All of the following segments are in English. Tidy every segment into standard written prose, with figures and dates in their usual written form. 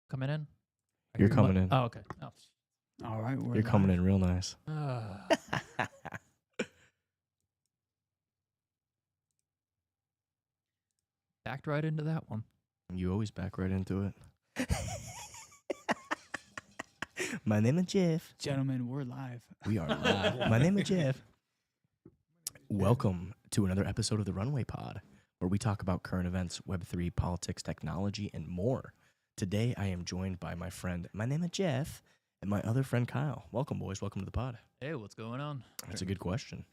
Coming in? You're coming in. Oh, okay. Oh. All right, we're You're coming live. in real nice. Backed right into that one. You always back right into it. My name is Jeff. Gentlemen, we're live. We are live. My name is Jeff. Welcome to another episode of the Runway Pod, where we talk about current events, Web3, politics, technology, and more. Today, I am joined by my friend, my name is Jeff, and my other friend, Kyle. Welcome, boys. Welcome to the pod. Hey, what's going on? That's a good question.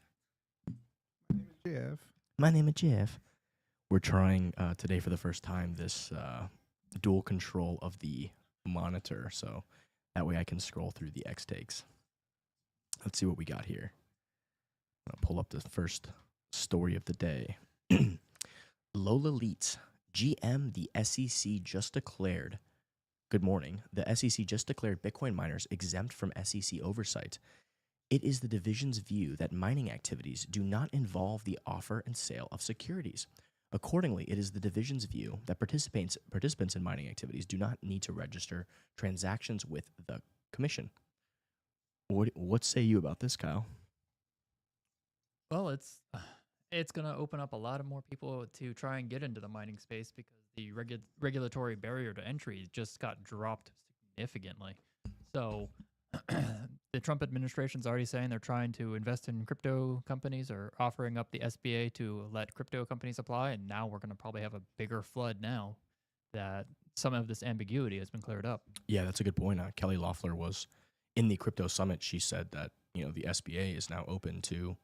Jeff. My name is Jeff. We're trying today for the first time this dual control of the monitor, so that way I can scroll through the X takes. Let's see what we got here. I'll pull up the first story of the day. Lola Leets, GM, the SEC just declared. Good morning. The SEC just declared Bitcoin miners exempt from SEC oversight. It is the division's view that mining activities do not involve the offer and sale of securities. Accordingly, it is the division's view that participants in mining activities do not need to register transactions with the commission. What say you about this, Kyle? Well, it's going to open up a lot of more people to try and get into the mining space because the regulatory barrier to entry just got dropped significantly. So the Trump administration's already saying they're trying to invest in crypto companies or offering up the SBA to let crypto companies apply. And now we're going to probably have a bigger flood now that some of this ambiguity has been cleared up. Yeah, that's a good point. Kelly Loeffler was in the crypto summit. She said that, the SBA is now open to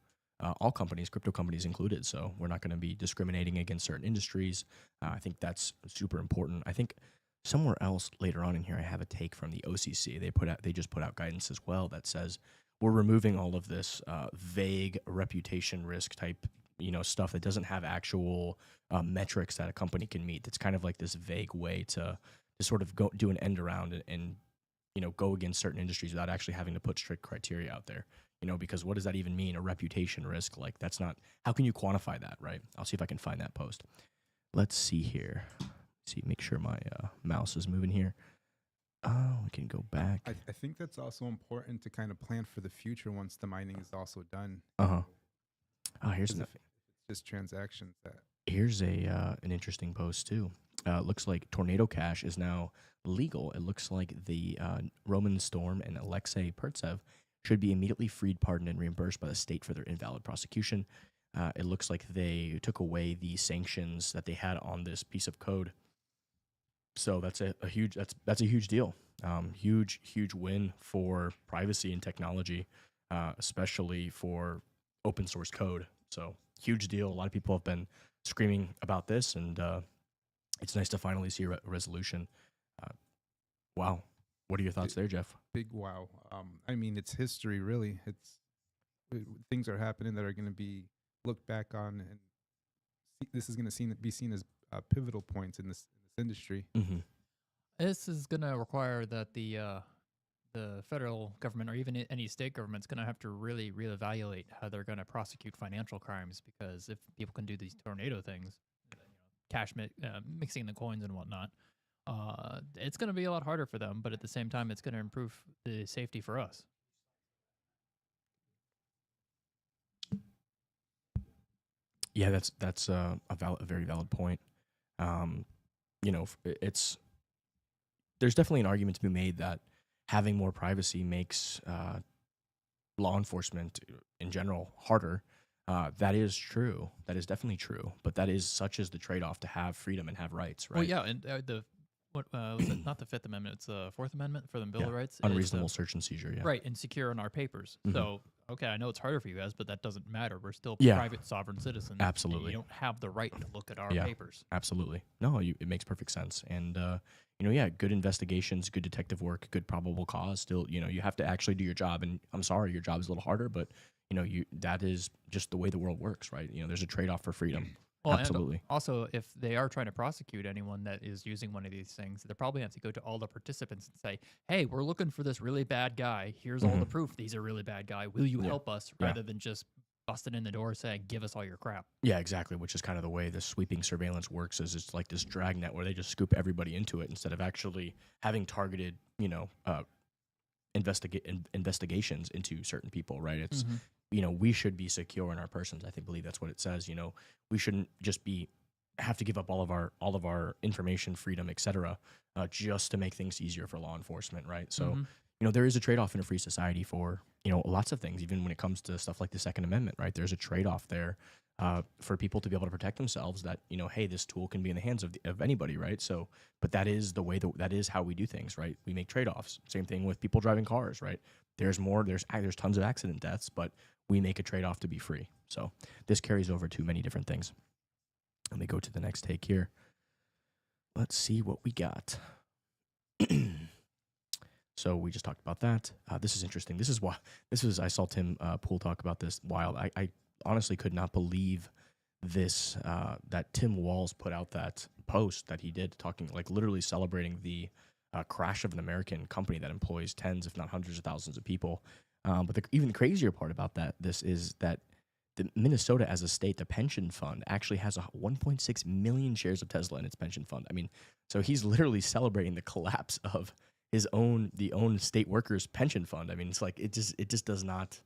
all companies, crypto companies included. So we're not going to be discriminating against certain industries. I think that's super important. I think somewhere else later on in here, I have a take from the OCC. They just put out guidance as well that says we're removing all of this vague reputation risk type, stuff that doesn't have actual metrics that a company can meet. It's kind of like this vague way to sort of do an end around and go against certain industries without actually having to put strict criteria out there. Because what does that even mean? A reputation risk? Like that's not, how can you quantify that, right? I'll see if I can find that post. Let's see here. Make sure my mouse is moving here. Oh, we can go back. I think that's also important to kind of plan for the future once the mining is also done. Oh, here's It's just transactions that. Here's an interesting post too. Looks like Tornado Cash is now legal. It looks like the Roman Storm and Alexei Pertsev should be immediately freed, pardoned, and reimbursed by the state for their invalid prosecution. It looks like they took away the sanctions that they had on this piece of code. So that's a huge deal. Huge win for privacy and technology, especially for open source code. So huge deal. A lot of people have been screaming about this, and it's nice to finally see a resolution. Wow. What are your thoughts there, Jeff? Big wow. I mean, it's history, really. Things are happening that are going to be looked back on, and this is going to be seen as pivotal points in this industry. Mm-hmm. This is going to require that the federal government or even any state government's going to have to really reevaluate how they're going to prosecute financial crimes, because if people can do these tornado things, cash mixing the coins and whatnot, it's going to be a lot harder for them, but at the same time, it's going to improve the safety for us. Yeah, that's a very valid point. There's definitely an argument to be made that having more privacy makes law enforcement in general harder. That is true. That is definitely true. But that is such as the trade-off to have freedom and have rights, right? Well, yeah, and what was it? Not the Fifth Amendment; it's the Fourth Amendment for the Bill of Rights. Unreasonable search and seizure. Yeah. Right, and secure on our papers. Mhm. So, okay, I know it's harder for you guys, but that doesn't matter. We're still Yeah. private sovereign citizens. Absolutely. You don't have the right to look at our Yeah. papers. Absolutely. No, it makes perfect sense. And, good investigations, good detective work, good probable cause. Still, you have to actually do your job. And I'm sorry, your job is a little harder, but, that is just the way the world works, right? There's a trade-off for freedom. Well, Absolutely. And also, if they are trying to prosecute anyone that is using one of these things, they probably have to go to all the participants and say, hey, we're looking for this really bad guy. Here's all the proof. He's a really bad guy. Will you help us? Yeah. Rather than just busting in the door saying, "Give us all your crap." Yeah, exactly. Which is kind of the way the sweeping surveillance works. Is it's like this dragnet where they just scoop everybody into it instead of actually having targeted, investigations into certain people. Right? It's we should be secure in our persons. I believe that's what it says. We shouldn't just have to give up all of our information, freedom, etc., just to make things easier for law enforcement. Right? So. There is a trade-off in a free society for, lots of things, even when it comes to stuff like the Second Amendment, right? There's a trade-off there for people to be able to protect themselves that, hey, this tool can be in the hands of anybody, right? So, but that is the way that is how we do things, right? We make trade-offs. Same thing with people driving cars, right? There's tons of accident deaths, but we make a trade-off to be free. So this carries over to many different things. Let me go to the next take here. Let's see what we got. So we just talked about that. This is interesting. I saw Tim Poole talk about this wild. I honestly could not believe this, that Tim Walz put out that post that he did talking, like literally celebrating the crash of an American company that employs tens, if not hundreds of thousands of people. But the even crazier part about this is that the Minnesota as a state, the pension fund actually has 1.6 million shares of Tesla in its pension fund. I mean, so he's literally celebrating the collapse of the own state workers pension fund. I mean, it's like it just does not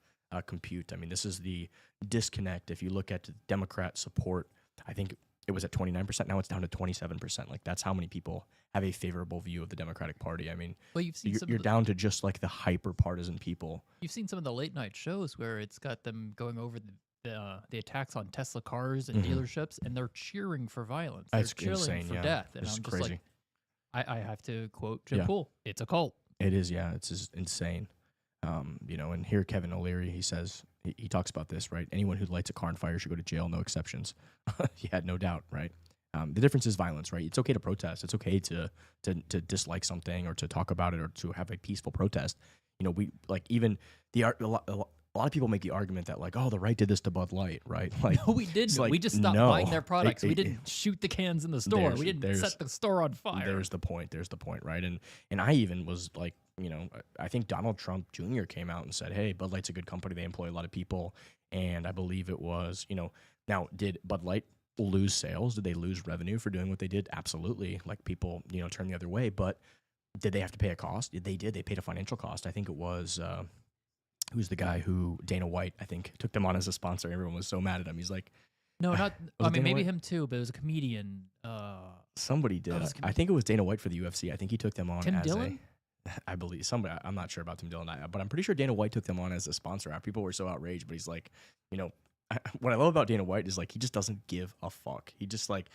compute. I mean, this is the disconnect. If you look at Democrat support, I think it was at 29%. Now it's down to 27%. Like that's how many people have a favorable view of the Democratic Party. I mean, Well, you're down to just like the hyper partisan people. you've seen some of the late night shows where it's got them going over the attacks on Tesla cars and dealerships, and they're cheering for violence. They're It's cheering insane, for yeah. death, and It's I'm just crazy. like, I have to quote Jim Yeah. Poole. It's a cult. It is, yeah. It's just insane. And here Kevin O'Leary, he says, he talks about this, right? Anyone who lights a car on fire should go to jail, no exceptions. Yeah, no doubt, right? The difference is violence, right? It's okay to protest. It's okay to dislike something or to talk about it or to have a peaceful protest. We like even a lot of people make the argument that like, oh, the right did this to Bud Light, right? Like, No, we didn't. like, We just stopped no. buying their products. It- we it- didn't shoot the cans in the store. We didn't set the store on fire. There's the point, right? And I even was like, I think Donald Trump Jr. came out and said, hey, Bud Light's a good company. They employ a lot of people. And I believe it was, now did Bud Light lose sales? Did they lose revenue for doing what they did? Absolutely. Like people, turn the other way. But did they have to pay a cost? They did. They paid a financial cost. I think it was, who's the guy who Dana White, I think, took them on as a sponsor. Everyone was so mad at him. He's like, No, not. Was I it mean, Dana maybe White? him too, but it was a comedian. somebody did. was I think it was Dana White for the UFC. I think he took them on Tim as Dillon? I believe somebody. I'm not sure about Tim Dillon, but I'm pretty sure Dana White took them on as a sponsor. People were so outraged, but he's like, what I love about Dana White is like he just doesn't give a fuck. He just like,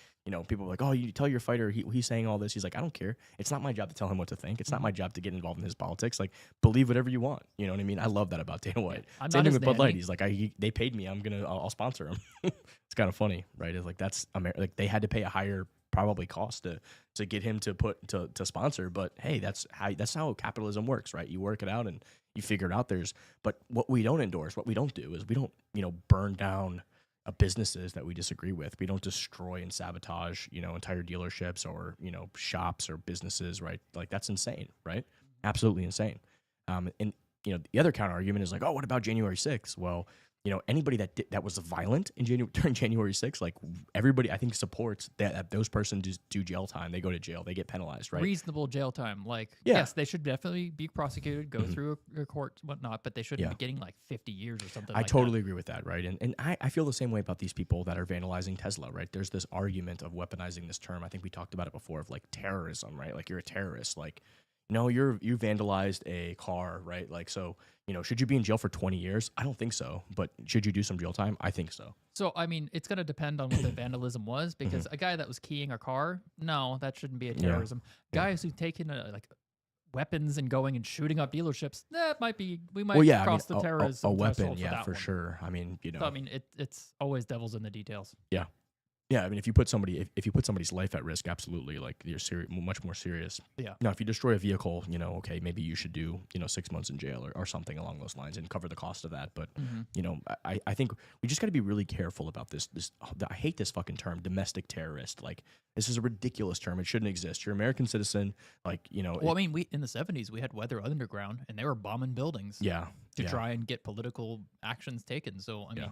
people are like, oh, you tell your fighter he's saying all this. He's like, I don't care. It's not my job to tell him what to think. It's not my job to get involved in his politics. Like, believe whatever you want. You know what I mean? I love that about Dana White. I'm Same not thing his with Bud Light. nanny. He's like, they paid me. I'll sponsor him. It's kind of funny, right? It's like that's like they had to pay a higher probably cost to get him to sponsor. But hey, that's how capitalism works, right? You work it out and you figure it out. But what we don't endorse, what we don't do is we don't burn down businesses that we disagree with. We don't destroy and sabotage, entire dealerships or, shops or businesses, right? Like that's insane, right? Absolutely insane. And the other counter argument is like, oh, what about January 6th? Well, anybody that was violent during January 6th, like everybody I think supports that those persons do jail time. They go to jail. They get penalized, right? Reasonable jail time. Like, Yeah. yes, they should definitely be prosecuted, go through a court, whatnot, but they shouldn't be getting like 50 years or something I like totally agree with that, right? And I feel the same way about these people that are vandalizing Tesla, right? There's this argument of weaponizing this term. I think we talked about it before of like terrorism, right? Like you're a terrorist. Like, you vandalized a car, right? Like, so, should you be in jail for 20 years? I don't think so. But should you do some jail time? I think so. So, I mean, it's going to depend on what the vandalism was, because a guy that was keying a car, no, that shouldn't be a terrorism. Guys who taking like weapons and going and shooting up dealerships, that might be, we might cross the terrorism a weapon, threshold yeah, that for one. sure. I mean, So, I mean, it's always devils in the details. Yeah, I mean, if you put somebody's life at risk, absolutely, like you're much more serious. Yeah. Now, if you destroy a vehicle, okay, maybe you should do 6 months in jail or something along those lines and cover the cost of that. But I think we just got to be really careful about this. I hate this fucking term, domestic terrorist. Like this is a ridiculous term. It shouldn't exist. You're an American citizen. Like Well, I mean, we in the 70s we had Weather Underground, and they were bombing buildings. yeah, to try and get political actions taken. So I mean,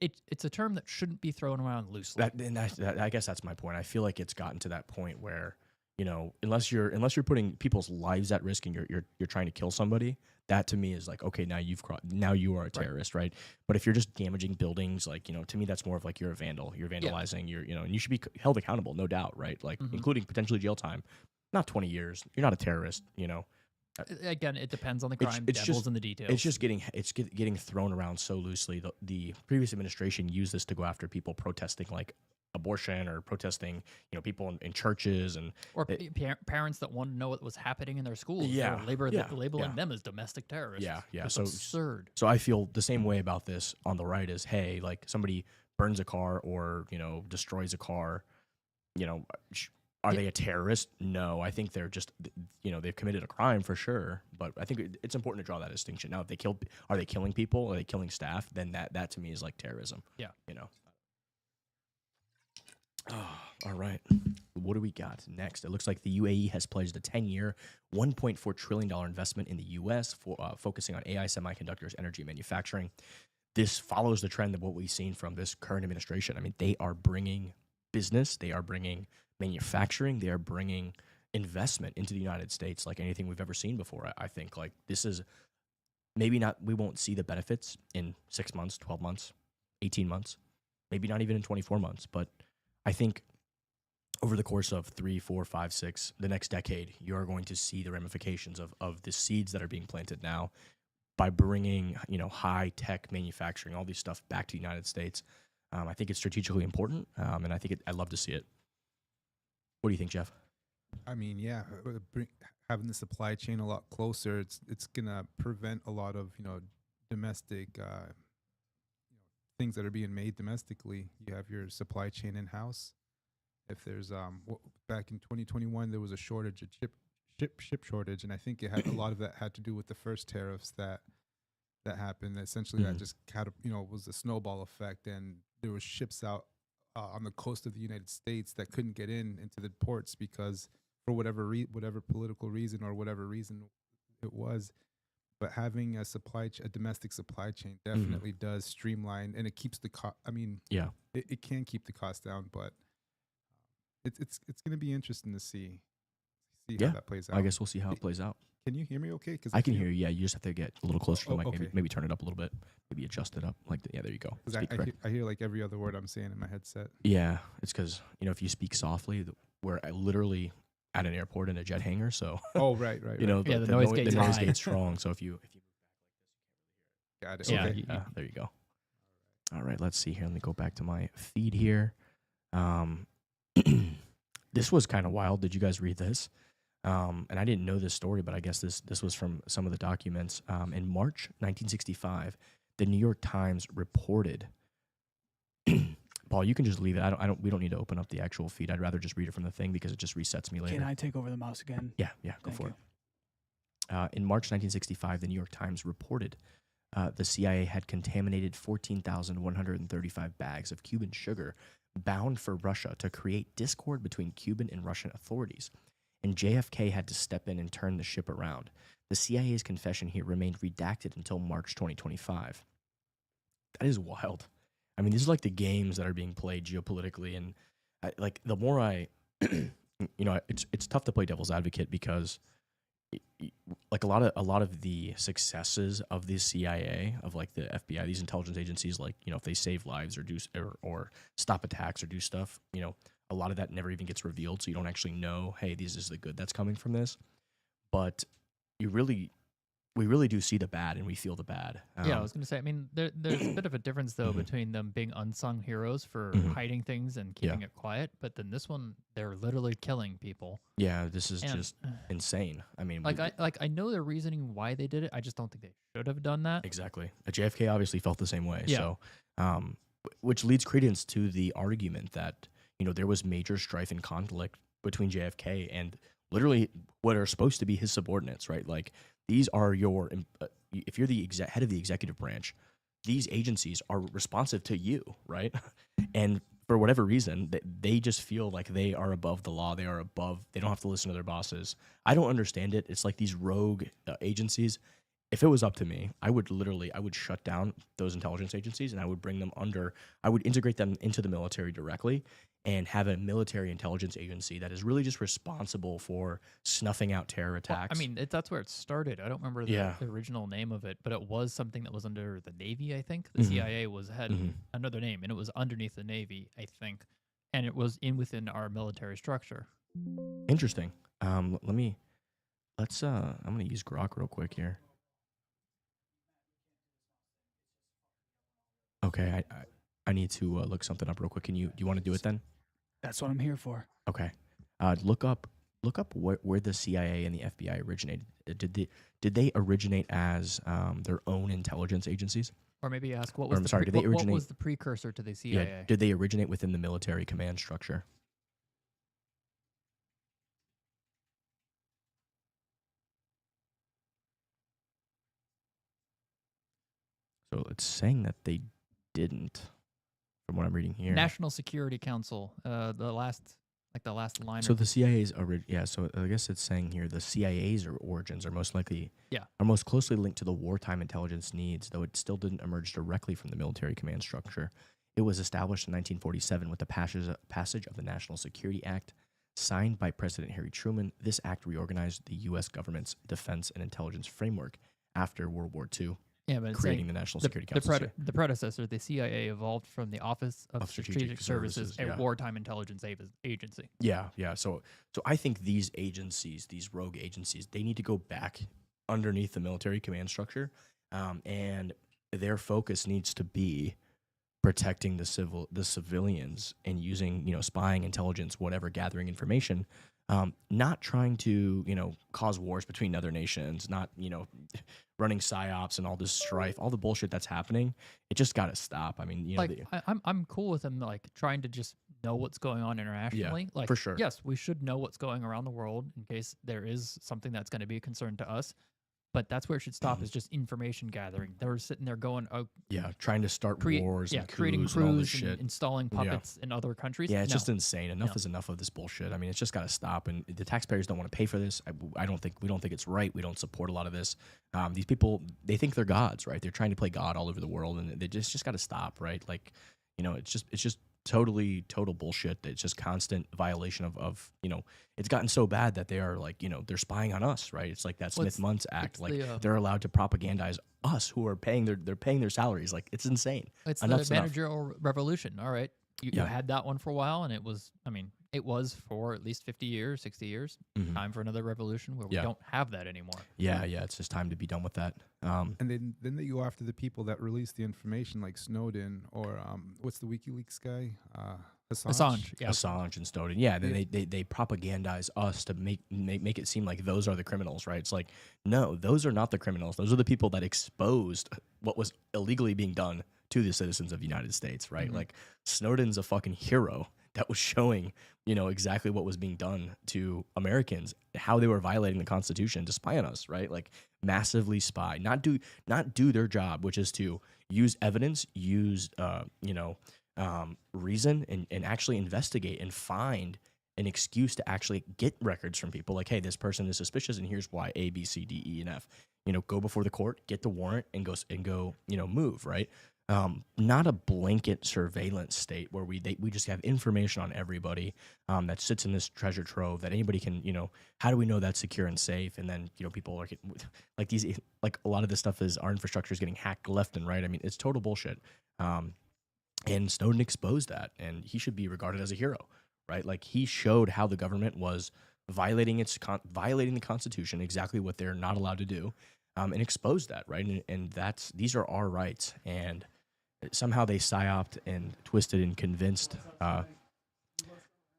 it's a term that shouldn't be thrown around loosely. I guess that's my point. I feel like it's gotten to that point where, you know, unless you're putting people's lives at risk and you're trying to kill somebody, that to me is like, okay, now you are a terrorist, right? But if you're just damaging buildings, like, you know, to me that's more of like you're a vandal. You're vandalizing. You're, you know, and you should be held accountable, no doubt, right? Like including potentially jail time, not 20 years. You're not a terrorist, you know. Again, it depends on the crime. It's Devil's just in the details. It's just getting thrown around so loosely. The previous administration used this to go after people protesting like abortion or protesting, you know, people in churches and or parents that want to know what was happening in their schools. Yeah, Labeling them as domestic terrorists. Yeah. It's So absurd. So I feel the same way about this on the right as, hey, like somebody burns a car or, you know, destroys a car, you know, are they a terrorist? No, I think they're just, you know, they've committed a crime for sure. But I think it's important to draw that distinction. Now, if are they killing people? Are they killing staff? Then that to me is like terrorism. Yeah. You know. Oh, all right. What do we got next? It looks like the UAE has pledged a 10-year, $1.4 trillion investment in the U.S. for focusing on AI, semiconductors, energy, and manufacturing. This follows the trend of what we've seen from this current administration. I mean, they are bringing business, they are bringing manufacturing, they are bringing investment into the United States like anything we've ever seen before. I think like this is maybe not, we won't see the benefits in 6 months, 12 months, 18 months, maybe not even in 24 months, but I think over the course of 3, 4, 5, 6, the next decade, you are going to see the ramifications of the seeds that are being planted now by bringing, you know, high tech manufacturing, all these stuff back to the United States. I think it's strategically important, and I think I'd love to see it. What do you think, Jeff? I mean, yeah, having the supply chain a lot closer, it's gonna prevent a lot of, you know, domestic things that are being made domestically. You have your supply chain in house. If there's back in 2021 there was a shortage, ship shortage, and I think it had a lot of that had to do with the first tariffs that happened. Essentially, that just had was a snowball effect, and there was ships out on the coast of the United States that couldn't get into the ports because for whatever political reason or whatever reason it was. But having a domestic supply chain definitely does streamline, and it keeps the cost. I mean, Yeah. it can keep the cost down, but it's going to be interesting to see how that plays out. I guess we'll see how it plays out. Can you hear me okay? Cause I can hear you. Yeah, you just have to get a little closer to the mic. okay. Maybe turn it up a little bit. Maybe adjust it up. Yeah, there you go. I hear like every other word I'm saying in my headset. Yeah, it's because, you know, if you speak softly, we're literally at an airport in a jet hangar, so Oh, right. you know, Yeah, the noise gate's the noise high. gate's strong. So if you Got it. Yeah, Okay. there you go. All right, let's see here. Let me go back to my feed here. This was kind of wild. Did you guys read this? And I didn't know this story, but I guess this was from some of the documents. In March 1965, the New York Times reported. Paul, you can just leave it. We don't need to open up the actual feed. I'd rather just read it from the thing because it just resets me later. Can I take over the mouse again? Yeah, go for it. In March 1965, the New York Times reported the CIA had contaminated 14,135 bags of Cuban sugar bound for Russia to create discord between Cuban and Russian authorities. And JFK had to step in and turn the ship around. The CIA's confession here remained redacted until March 2025. That is wild. I mean, these are like the games that are being played geopolitically, and the more it's tough to play devil's advocate because like a lot of the successes of the CIA, of like the FBI, these intelligence agencies, like, you know, if they save lives or do or stop attacks or do stuff, you know, a lot of that never even gets revealed, so you don't actually know, hey, this is the good that's coming from this. But we really do see the bad, and we feel the bad. Yeah, I was going to say, I mean, there's a bit of a difference, though, between them being unsung heroes for hiding things and keeping it quiet, but then this one, they're literally killing people. Yeah, this is just insane. I mean, I know their reasoning why they did it. I just don't think they should have done that. Exactly. JFK obviously felt the same way. Yeah. So, which leads credence to the argument that, you know, there was major strife and conflict between JFK and literally what are supposed to be his subordinates, right? Like, these are if you're the head of the executive branch, these agencies are responsive to you, right? And for whatever reason, they just feel like they are above the law. They don't have to listen to their bosses. I don't understand it. It's like these rogue agencies. if it was up to me, I would shut down those intelligence agencies and I would I would integrate them into the military directly and have a military intelligence agency that is really just responsible for snuffing out terror Well, attacks. I mean, that's where it started. I don't remember Yeah. the original name of it, but it was something that was under the Navy, I think. The Mhm. CIA had Mhm. another name, and it was underneath the Navy, I think, and it was within our military structure. Interesting. I'm gonna use Grok real quick here. Okay, I need to look something up real quick. Do you want to do it then? That's what I'm here for. Okay. Look up where the CIA and the FBI originated. Did they originate as their own intelligence agencies? Or maybe ask what Or, was I'm the sorry, did they what originate? was the precursor to the CIA? Yeah. Did they originate within the military command structure? So it's saying that they didn't, from what I'm reading here. National Security Council. The last line. So the CIA's so I guess it's saying here the CIA's origins are most closely linked to the wartime intelligence needs, though it still didn't emerge directly from the military command structure. It was established in 1947 with the passage of the National Security Act, signed by President Harry Truman. This act reorganized the U.S. government's defense and intelligence framework after World War II. Yeah, but it's creating saying the National Security Council. the predecessor, the CIA, evolved from the Office of Strategic Services, a yeah. wartime intelligence agency. Yeah. So I think these agencies, these rogue agencies, they need to go back underneath the military command structure, and their focus needs to be protecting the civilians and using spying, intelligence, whatever, gathering information. Not trying to cause wars between other nations, not running psyops and all this strife, all the bullshit that's happening. It just got to stop. I mean, I'm cool with them like trying to just know what's going on internationally. Like, for sure. Yes, we should know what's going around the world in case there is something that's going to be a concern to us. But that's where it should stop, is just information gathering. They're sitting there going, trying to start wars and creating coups and all this crews and shit. installing puppets in other countries. Yeah, it's No. just insane. Enough is enough of this bullshit. I mean, it's just got to stop. And the taxpayers don't want to pay for this. We don't think it's right. We don't support a lot of this. These people, they think they're gods, right? They're trying to play God all over the world, and they just got to stop, right? Like, it's just total bullshit. It's just constant violation of it's gotten so bad that they are like, they're spying on us, right? It's like that Smith-Mundt Act. Like, they're allowed to propagandize us who are paying their salaries. Like, it's insane. It's Enough's the enough. managerial revolution. All right. You had that one for a while, and it was for at least 50 years, 60 years. Mhm. Time for another revolution where we don't have that anymore. Yeah, it's just time to be done with that. And then they go after the people that release the information, like Snowden or what's the WikiLeaks guy, Assange. Yeah. Assange and Snowden. Yeah, then they propagandize us to make it seem like those are the criminals, right? It's like, no, those are not the criminals. Those are the people that exposed what was illegally being done to the citizens of the United States, right? Mhm. Like, Snowden's a fucking hero that was showing, exactly what was being done to Americans, how they were violating the Constitution to spy on us, right? Like, massively spy, not do their job, which is to use evidence, use reason, and actually investigate and find an excuse to actually get records from people. Like, hey, this person is suspicious, and here's why: A, B, C, D, E, and F. Go before the court, get the warrant, and go. Move, right. Not a blanket surveillance state where we just have information on everybody that sits in this treasure trove that anybody can, how do we know that's secure and safe? And then, people are getting, like a lot of this stuff is our infrastructure is getting hacked left and right. I mean, it's total bullshit. And Snowden exposed that, and he should be regarded as a hero, right? Like, he showed how the government was violating the Constitution, exactly what they're not allowed to do, and exposed that, right? And these are our rights, and somehow they psyoped and twisted and convinced.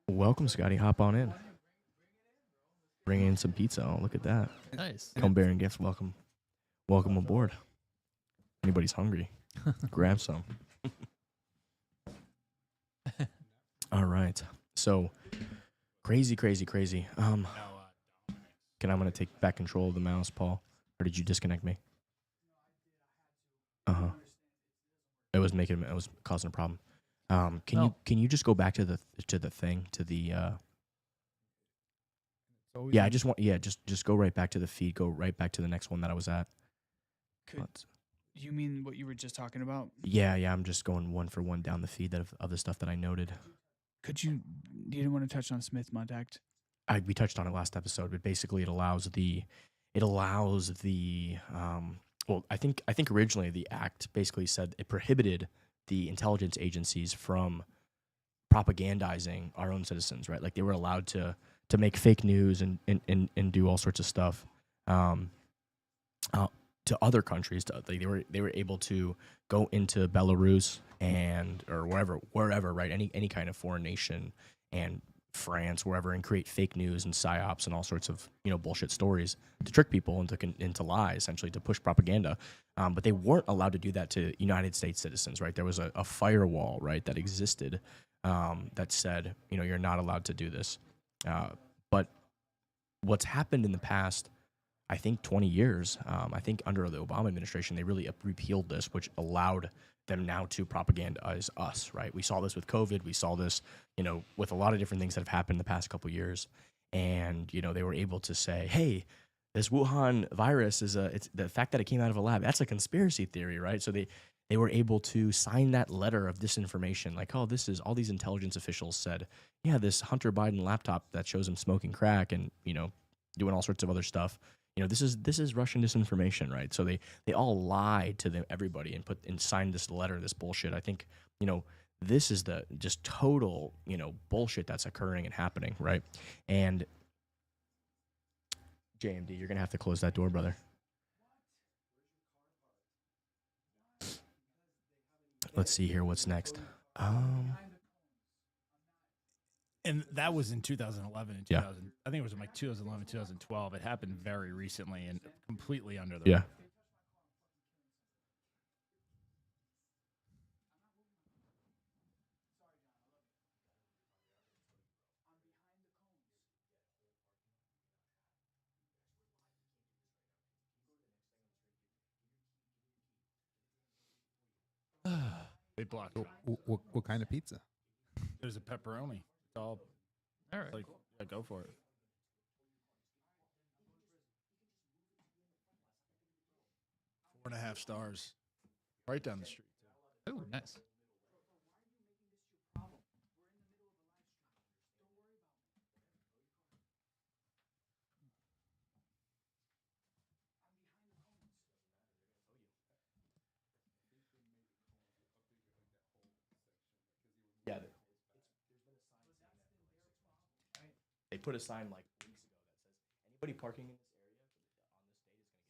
Welcome, Scotty. Hop on in. Bring in some pizza. Oh, look at that. Nice. Come bearing gifts. Welcome aboard. Anybody's hungry, grab some. All right. So crazy. I'm gonna take back control of the mouse, Paul. Or did you disconnect me? It was causing a problem. Can you just go back to the thing, to the It's always yeah, just go right back to the feed, go right back to the next one that I was at. Let's- You mean what you were just talking about? yeah, I'm just going one for one down the feed of the stuff that I noted. Could you didn't want to touch on Smith Mud Act? We touched on it last episode, but basically it allows the well, I think originally the act basically said it prohibited the intelligence agencies from propagandizing our own citizens, right? Like they were allowed to make fake news and do all sorts of stuff to other countries. They were able to go into Belarus or wherever, right? Any kind of foreign nation and France, wherever, and create fake news and psyops and all sorts of bullshit stories to trick people into lies, essentially to push propaganda. But they weren't allowed to do that to United States citizens, right? There was a firewall, right, that existed that said, you're not allowed to do this. But what's happened in the past, I think 20 years, I think under the Obama administration, they really repealed this, which allowed them now to propagandize us, right? We saw this with COVID. We saw this, with a lot of different things that have happened in the past couple of years. And, they were able to say, hey, this Wuhan virus it's the fact that it came out of a lab. That's a conspiracy theory, right? So they were able to sign that letter of disinformation, like, oh, this is all these intelligence officials said, yeah, this Hunter Biden laptop that shows him smoking crack and, doing all sorts of other stuff. This is Russian disinformation, right? So they all lied to everybody and signed this letter, this bullshit. I think, this is the just total, bullshit that's occurring and happening, right? And JMD, you're gonna have to close that door, brother. Let's see here. What's next? And that was in 2011 and Yeah. 2000. I think it was in like 2011, 2012. It happened very recently and completely under the Yeah. radar. They blocked it. What kind of pizza? There's a pepperoni. It's all All right. like, yeah, go for it. Four and a half stars. Right down the street. Oh, nice. Yeah. They put a sign like weeks ago that says anybody parking in this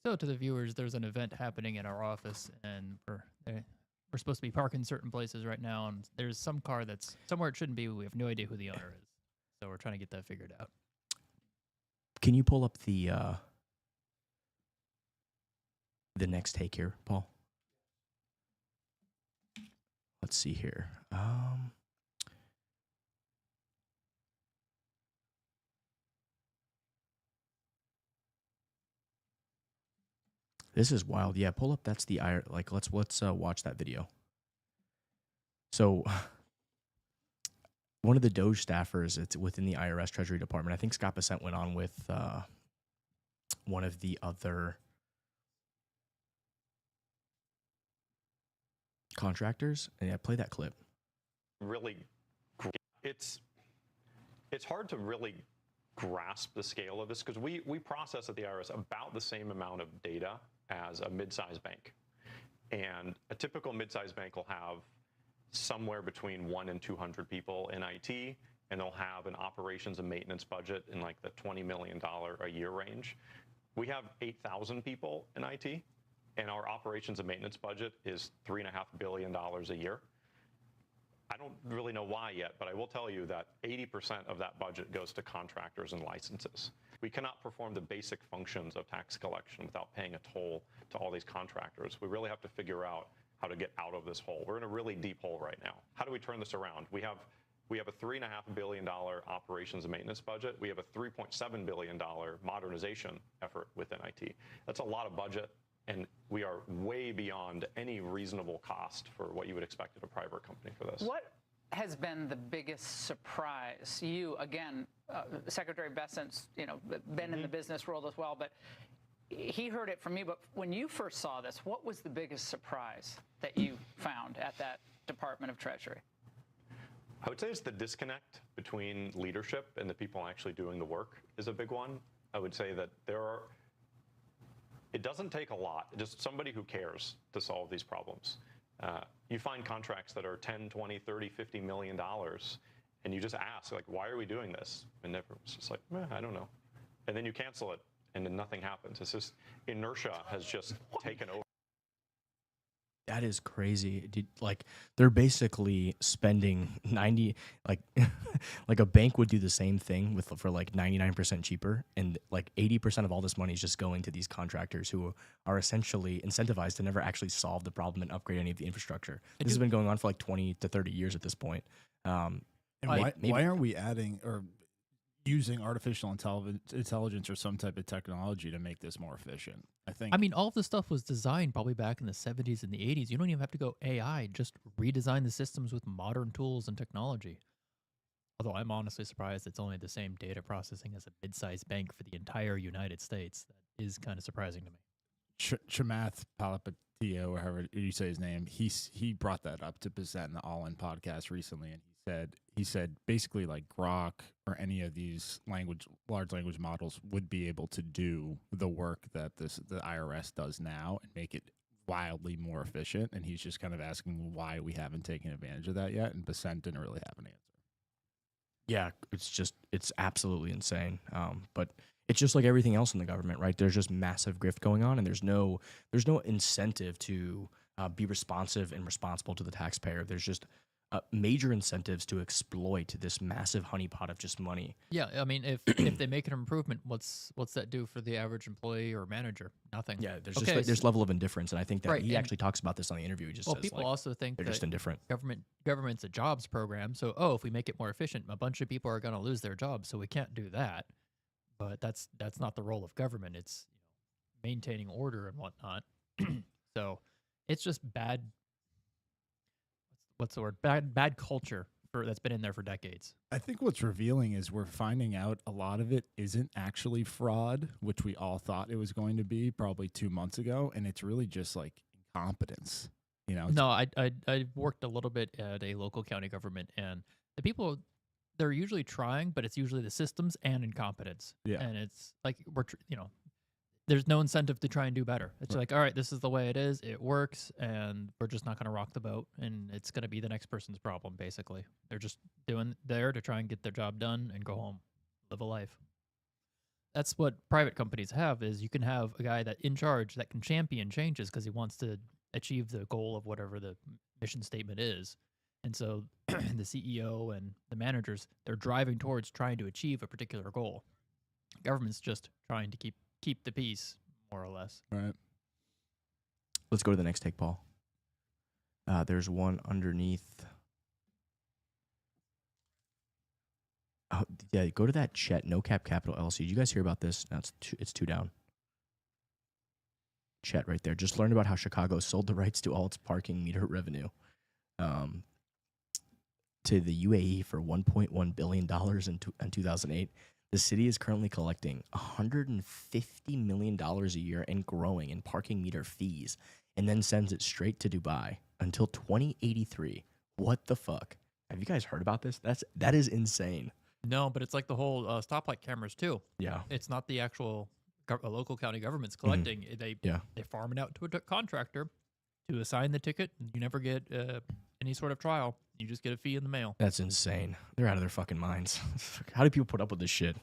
area So to the viewers, there's an event happening in our office, and we're supposed to be parking certain places right now, and there's some car that's somewhere it shouldn't be. We have no idea who the owner is, so we're trying to get that figured out. Can you pull up the next take here, Paul? Let's see here. This is wild. Yeah, pull up. That's the like. Let's watch that video. So, one of the DOGE staffers, it's within the IRS Treasury Department. I think Scott Bessent went on with one of the other contractors, and yeah, play that clip. Really, it's hard to really grasp the scale of this because we process at the IRS about the same amount of data as a mid-sized bank. And a typical mid-sized bank will have somewhere between 1 and 200 people in IT, and they'll have an operations and maintenance budget in like the $20 million a year range. We have 8,000 people in IT, and our operations and maintenance budget is $3.5 billion a year. I don't really know why yet, but I will tell you that 80% of that budget goes to contractors and licenses. We cannot perform the basic functions of tax collection without paying a toll to all these contractors. We really have to figure out how to get out of this hole. We're in a really deep hole right now. How do we turn this around? We have a $3.5 billion operations and maintenance budget. We have a $3.7 billion modernization effort within IT. That's a lot of budget, and we are way beyond any reasonable cost for what you would expect at a private company for this. What has been the biggest surprise? You, again, Secretary Bessent's, been in the business world as well, but he heard it from me, but when you first saw this, what was the biggest surprise that you found at that Department of Treasury? I would say it's the disconnect between leadership and the people actually doing the work is a big one. I would say that it doesn't take a lot, just somebody who cares to solve these problems. You find contracts that are 10, 20, 30, 50 million dollars, and you just ask, like, why are we doing this? And everyone's just like, I don't know. And then you cancel it, and then nothing happens. It's just inertia has just taken over. That is crazy. Like, they're basically spending 90, like like a bank would do the same thing for like 99% cheaper, and like 80% of all this money is just going to these contractors who are essentially incentivized to never actually solve the problem and upgrade any of the infrastructure. This has been going on for like 20 to 30 years at this point. And why aren't we adding or using artificial intelligence or some type of technology to make this more efficient? I mean, all of this stuff was designed probably back in the 70s and the 80s. You don't even have to go AI. Just redesign the systems with modern tools and technology. Although I'm honestly surprised it's only the same data processing as a mid-sized bank for the entire United States. That is kind of surprising to me. Chamath Palihapitiya, or however you say his name, he brought that up to present in the All In podcast recently, and he said basically like Grok or any of these large language models would be able to do the work that the IRS does now and make it wildly more efficient. And he's just kind of asking why we haven't taken advantage of that yet. And Basent didn't really have an answer. Yeah, it's absolutely insane. But it's just like everything else in the government, right? There's just massive grift going on, and there's no incentive to be responsive and responsible to the taxpayer. There's just major incentives to exploit this massive honeypot of just money. Yeah, I mean, if they make an improvement, what's that do for the average employee or manager? Nothing. Yeah, there's just like, there's level of indifference, and I think that Right, he and- actually talks about this on the interview. He just Well, says, people like, also think they're that just indifferent. government's a jobs program. So, if we make it more efficient, a bunch of people are going to lose their jobs. So we can't do that. But that's not the role of government. It's maintaining order and whatnot. So it's just bad. What's the word? Bad culture that's been in there for decades. I think what's revealing is we're finding out a lot of it isn't actually fraud, which we all thought it was going to be probably 2 months ago, and it's really just like incompetence. You know? No, I worked a little bit at a local county government, and the people, they're usually trying, but it's usually the systems and incompetence. Yeah. And it's like there's no incentive to try and do better. It's like, all right, this is the way it is. It works, and we're just not going to rock the boat, and it's going to be the next person's problem, basically. They're just there to try and get their job done and go home, live a life. That's what private companies have, is you can have a guy that in charge that can champion changes because he wants to achieve the goal of whatever the mission statement is. And so the CEO and the managers, they're driving towards trying to achieve a particular goal. Government's just trying to keep the peace, more or less. Right. Let's go to the next take, Paul. There's one underneath. Oh, yeah, go to that Chet, No Cap Capital LLC. Did you guys hear about this? No, it's two down. Chet right there. Just learned about how Chicago sold the rights to all its parking meter revenue to the UAE for $1.1 billion in 2008. The city is currently collecting $150 million a year and growing in parking meter fees, and then sends it straight to Dubai until 2083. What the fuck? Have you guys heard about this? That is insane. No, but it's like the whole stoplight cameras too. Yeah. It's not the actual local county government's collecting. They farm it out to a contractor to assign the ticket. You never get any sort of trial. You just get a fee in the mail. That's insane. They're out of their fucking minds. How do people put up with this shit?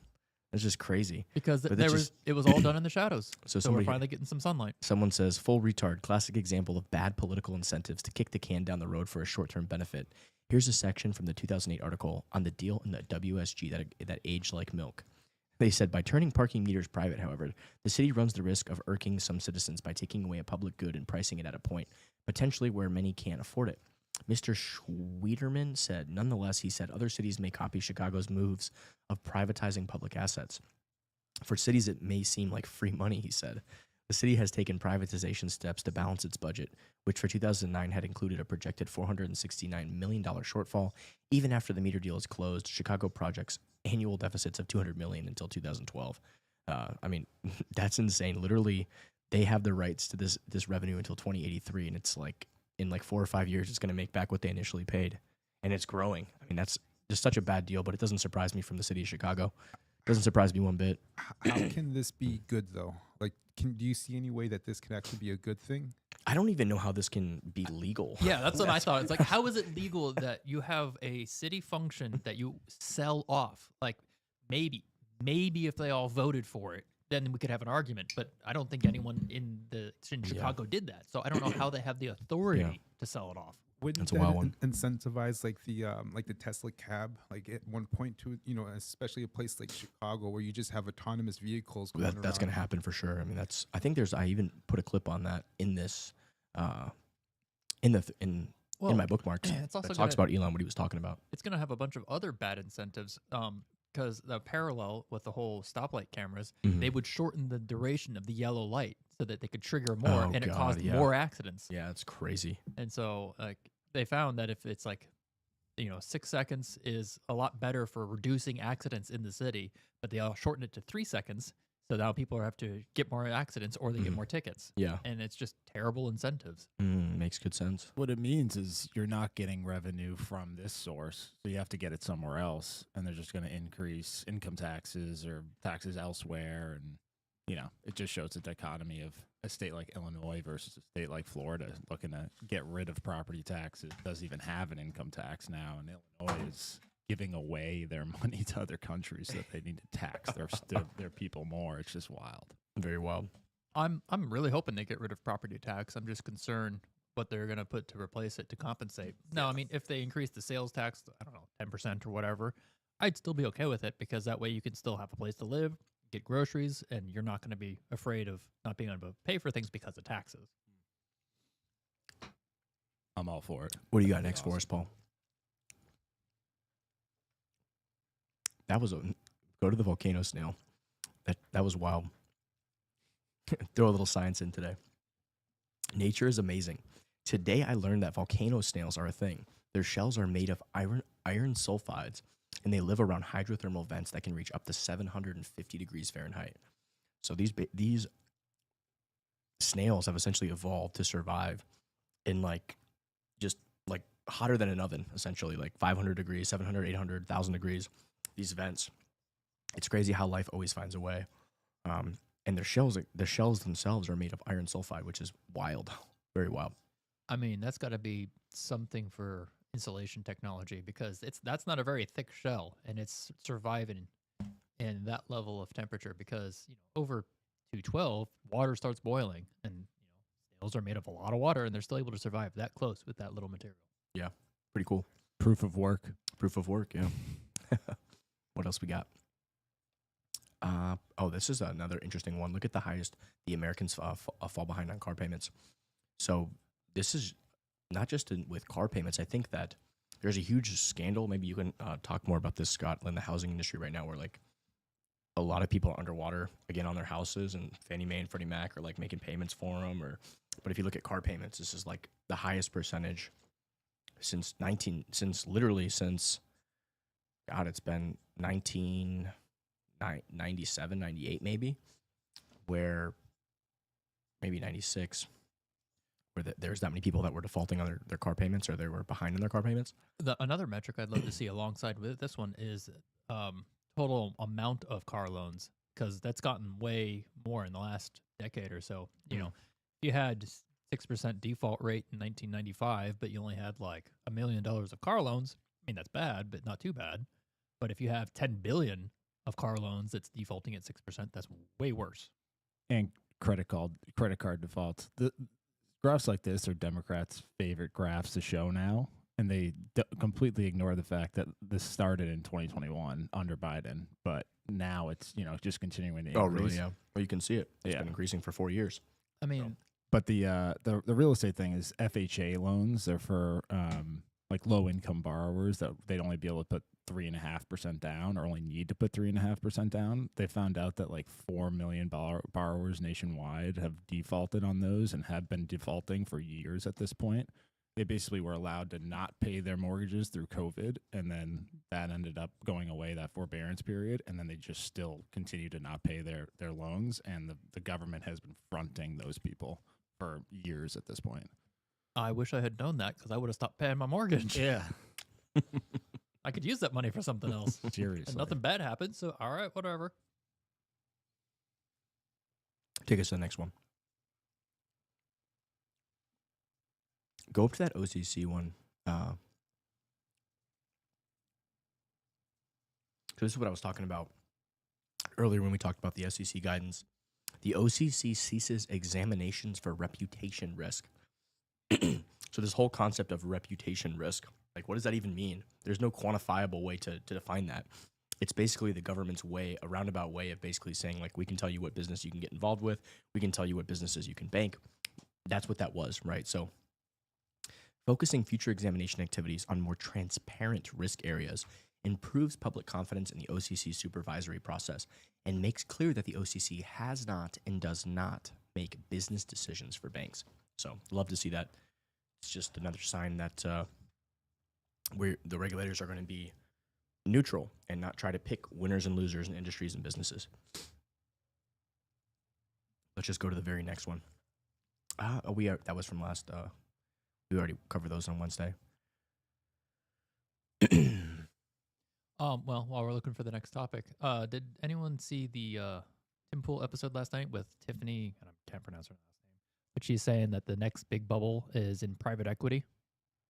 It's just crazy. Because it was all done in the shadows. So we're somebody- finally getting some sunlight. Someone says, full retard, classic example of bad political incentives to kick the can down the road for a short-term benefit. Here's a section from the 2008 article on the deal in the WSG that aged like milk. They said, by turning parking meters private, however, the city runs the risk of irking some citizens by taking away a public good and pricing it at a point, potentially where many can't afford it. Mr. Schwederman said, nonetheless, he said, other cities may copy Chicago's moves of privatizing public assets. For cities, it may seem like free money, he said. The city has taken privatization steps to balance its budget, which for 2009 had included a projected $469 million shortfall. Even after the meter deal is closed, Chicago projects annual deficits of $200 million until 2012. I mean, that's insane. Literally, they have the rights to this revenue until 2083, and it's like in like 4 or 5 years, it's going to make back what they initially paid, and it's growing. I mean, that's just such a bad deal, but it doesn't surprise me from the city of Chicago. Doesn't surprise me one bit. How can this be good though? Like, do you see any way that this can actually be a good thing? I don't even know how this can be legal. Yeah, that's what I thought. It's like, how is it legal that you have a city function that you sell off? Like, maybe if they all voted for it, then we could have an argument. But I don't think anyone in Chicago did that. So I don't know how they have the authority to sell it off. Wouldn't That's a that wild one. incentivize like the Tesla cab, like at one point to, you know, especially a place like Chicago where you just have autonomous vehicles going That's going to happen for sure. I mean, I think I even put a clip on that in this, in my bookmarks. It's also It talks about Elon, what he was talking about. It's going to have a bunch of other bad incentives. Because the parallel with the whole stoplight cameras, they would shorten the duration of the yellow light so that they could trigger more, Oh, and it God, caused yeah. more accidents. Yeah, it's crazy. And so, like, they found that if it's like, 6 seconds is a lot better for reducing accidents in the city, but they all shorten it to 3 seconds. So now people have to get more accidents or they get more tickets. Yeah, And it's just terrible incentives. makes good sense. What it means is you're not getting revenue from this source, so you have to get it somewhere else, and they're just going to increase income taxes or taxes elsewhere, and it just shows the dichotomy of a state like Illinois versus a state like Florida looking to get rid of property taxes. Doesn't even have an income tax now, and Illinois is giving away their money to other countries that they need to tax their people more. It's just wild. Very wild. I'm really hoping they get rid of property tax. I'm just concerned what they're going to put to replace it to compensate. No, I mean, if they increase the sales tax, I don't know, 10% or whatever, I'd still be okay with it because that way you can still have a place to live, get groceries, and you're not going to be afraid of not being able to pay for things because of taxes. I'm all for it. What do you got next for us, Paul? That was go to the volcano snail. That was wild. Throw a little science in today. Nature is amazing. Today I learned that volcano snails are a thing. Their shells are made of iron sulfides, and they live around hydrothermal vents that can reach up to 750 degrees Fahrenheit. So these snails have essentially evolved to survive in just hotter than an oven, essentially, like 500 degrees, 700, 800, 1,000 degrees. These vents. It's crazy how life always finds a way. And their shells themselves are made of iron sulfide, which is wild, very wild. I mean, that's got to be something for insulation technology because that's not a very thick shell, and it's surviving in that level of temperature because over 212, water starts boiling, and snails are made of a lot of water, and they're still able to survive that close with that little material. Yeah, pretty cool. Proof of work. Proof of work, yeah. What else we got? This is another interesting one. Look at the Americans fall behind on car payments. So this is not just with car payments. I think that there's a huge scandal. Maybe you can talk more about this, Scott, in the housing industry right now, where a lot of people are underwater again on their houses, and Fannie Mae and Freddie Mac are making payments for them. But if you look at car payments, this is the highest percentage since God, it's been 1997, 98 maybe, where maybe 96, where there's that many people that were defaulting on their car payments or they were behind in their car payments. Another metric I'd love to see alongside with this one is total amount of car loans, because that's gotten way more in the last decade or so. If you had 6% default rate in 1995, but you only had $1 million of car loans, I mean, that's bad, but not too bad. But if you have 10 billion of car loans that's defaulting at 6%, that's way worse. And credit card defaults. The graphs like this are Democrats' favorite graphs to show now, and they completely ignore the fact that this started in 2021 under Biden, but now it's just continuing to increase. Oh, really? Yeah. Well, you can see it. It's been increasing for 4 years. I mean, but the real estate thing is FHA loans. They're for low income borrowers that they'd only be able to put 3.5% down, or only need to put 3.5% down. They found out that 4 million borrowers nationwide have defaulted on those and have been defaulting for years at this point. They basically were allowed to not pay their mortgages through COVID, and then that ended up going away, that forbearance period, and then they just still continue to not pay their loans, and the government has been fronting those people for years at this point. I wish I had known that because I would have stopped paying my mortgage. Yeah. I could use that money for something else. Seriously. And nothing bad happened, so all right, whatever. Take us to the next one. Go up to that OCC one. So this is what I was talking about earlier when we talked about the SEC guidance. The OCC ceases examinations for reputation risk. So this whole concept of reputation risk, like what does that even mean? There's no quantifiable way to define that. It's basically the government's way, a roundabout way of basically saying, like, we can tell you what business you can get involved with. We can tell you what businesses you can bank. That's what that was, right? So focusing future examination activities on more transparent risk areas improves public confidence in the OCC supervisory process and makes clear that the OCC has not and does not make business decisions for banks. So love to see that. It's just another sign that the regulators are going to be neutral and not try to pick winners and losers in industries and businesses. Let's just go to the very next one. That was from last. We already covered those on Wednesday. Well, while we're looking for the next topic, did anyone see the Tim Pool episode last night with Tiffany? And I can't pronounce her last name, but she's saying that the next big bubble is in private equity,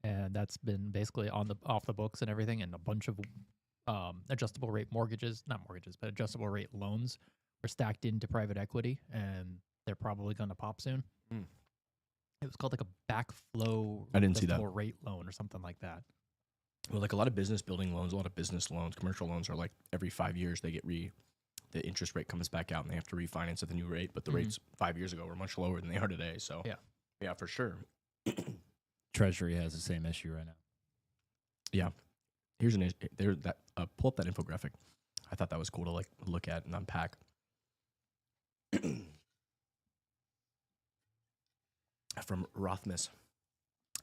and that's been basically off the books and everything, and a bunch of adjustable rate but adjustable rate loans were stacked into private equity, and they're probably going to pop soon. Mm. It was called like a backflow I didn't see that. adjustable rate loan or something like that. Well, like a lot of business building loans, a lot of business loans, commercial loans are like every 5 years they get the interest rate comes back out and they have to refinance at the new rate. But the rates 5 years ago were much lower than they are today. So yeah, for sure. Treasury has the same issue right now. Yeah. Here's pull up that infographic. I thought that was cool to like look at and unpack. From Rothmus,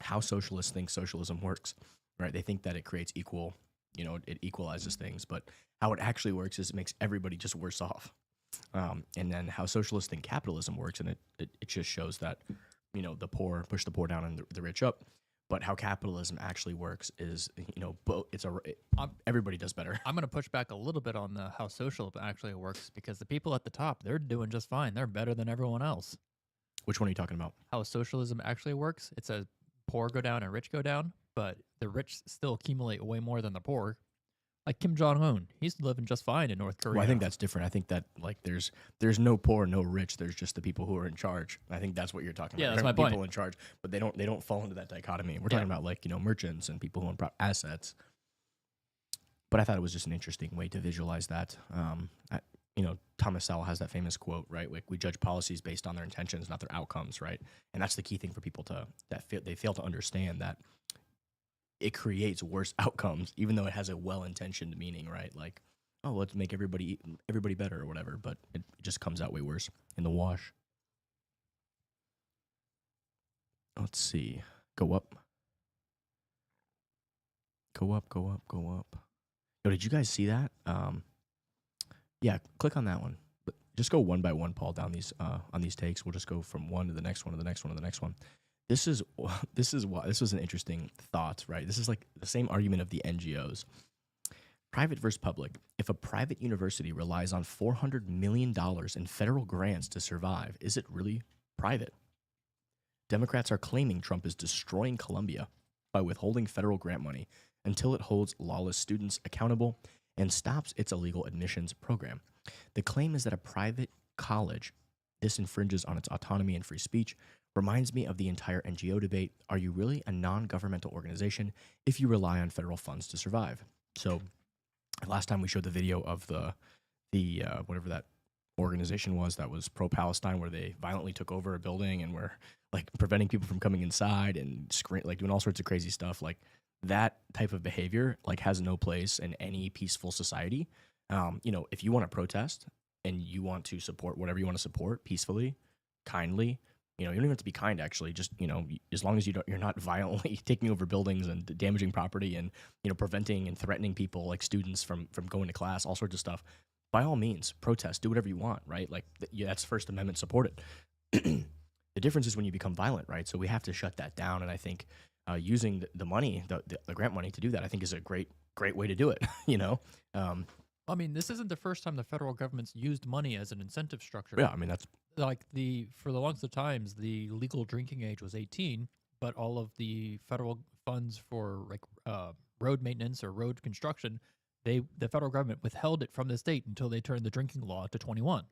how socialists think socialism works, right? They think that it creates it equalizes things, but how it actually works is it makes everybody just worse off. And then how socialists think capitalism works, and it just shows that, the poor push the poor down and the rich up. But how capitalism actually works is, everybody does better. I'm going to push back a little bit on how socialism actually works, because the people at the top, they're doing just fine. They're better than everyone else. Which one are you talking about? How socialism actually works? It says poor go down and rich go down, but the rich still accumulate way more than the poor. Like Kim Jong-un, he's living just fine in North Korea. Well, I think that's different. I think that like there's no poor, no rich. There's just the people who are in charge. I think that's what you're talking about. Yeah, that's There my are people point. in charge, but they don't fall into that dichotomy. We're talking about like merchants and people who own assets. But I thought it was just an interesting way to visualize that. Thomas Sowell has that famous quote, right? Like, we judge policies based on their intentions, not their outcomes, right? And that's the key thing for people they fail to understand, that it creates worse outcomes, even though it has a well-intentioned meaning, right? Like, oh, let's make everybody better or whatever, but it just comes out way worse in the wash. Let's see. Go up. Go up, go up, go up. Yo, did you guys see that? Yeah, click on that one. But just go one by one, Paul, down these on these takes. We'll just go from one to the next one to the next one to the next one. This was an interesting thought, right? This is like the same argument of the NGOs. Private versus public. If a private university relies on $400 million in federal grants to survive, is it really private? Democrats are claiming Trump is destroying Columbia by withholding federal grant money until it holds lawless students accountable and stops its illegal admissions program. The claim is that a private college, this infringes on its autonomy and free speech, reminds me of the entire NGO debate. Are you really a non-governmental organization if you rely on federal funds to survive? So last time we showed the video of the whatever that organization was that was pro-Palestine, where they violently took over a building and were like preventing people from coming inside and doing all sorts of crazy stuff. Like, that type of behavior like has no place in any peaceful society. If you want to protest and you want to support whatever you want to support peacefully, kindly, You know, you don't even have to be kind. Actually, just as long as you're not violently taking over buildings and damaging property and preventing and threatening people like students from going to class, all sorts of stuff. By all means, protest, do whatever you want, right? Like that's First Amendment supported. The difference is when you become violent, right? So we have to shut that down, and I think using the money, the grant money to do that, I think is a great way to do it. I mean, this isn't the first time the federal government's used money as an incentive structure. Yeah, I mean that's like for the longest of times, the legal drinking age was 18, but all of the federal funds for like road maintenance or road construction, the federal government withheld it from the state until they turned the drinking law to 21.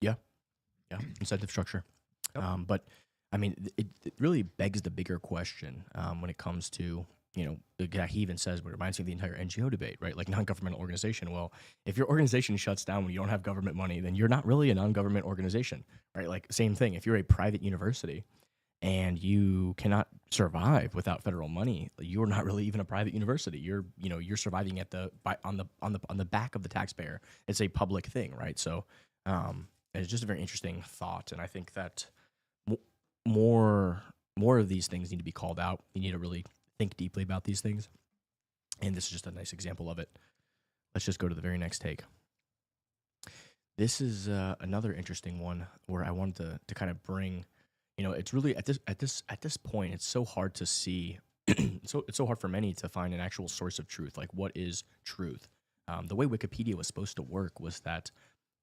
yeah, incentive structure. Yep. But I mean, it really begs the bigger question when it comes to the guy. He even says, what reminds me of the entire NGO debate, right? Like non-governmental organization. Well, if your organization shuts down when you don't have government money, then you're not really a non-government organization, right? Like same thing. If you're a private university and you cannot survive without federal money, you're not really even a private university. You're surviving on the back of the taxpayer. It's a public thing, right? So it's just a very interesting thought, and I think that more of these things need to be called out. You need to really think deeply about these things, and this is just a nice example of it. Let's just go to the very next take. This is another interesting one where I wanted to kind of bring, it's really at this point, it's so hard to see. It's so hard for many to find an actual source of truth. Like, what is truth? The way Wikipedia was supposed to work was that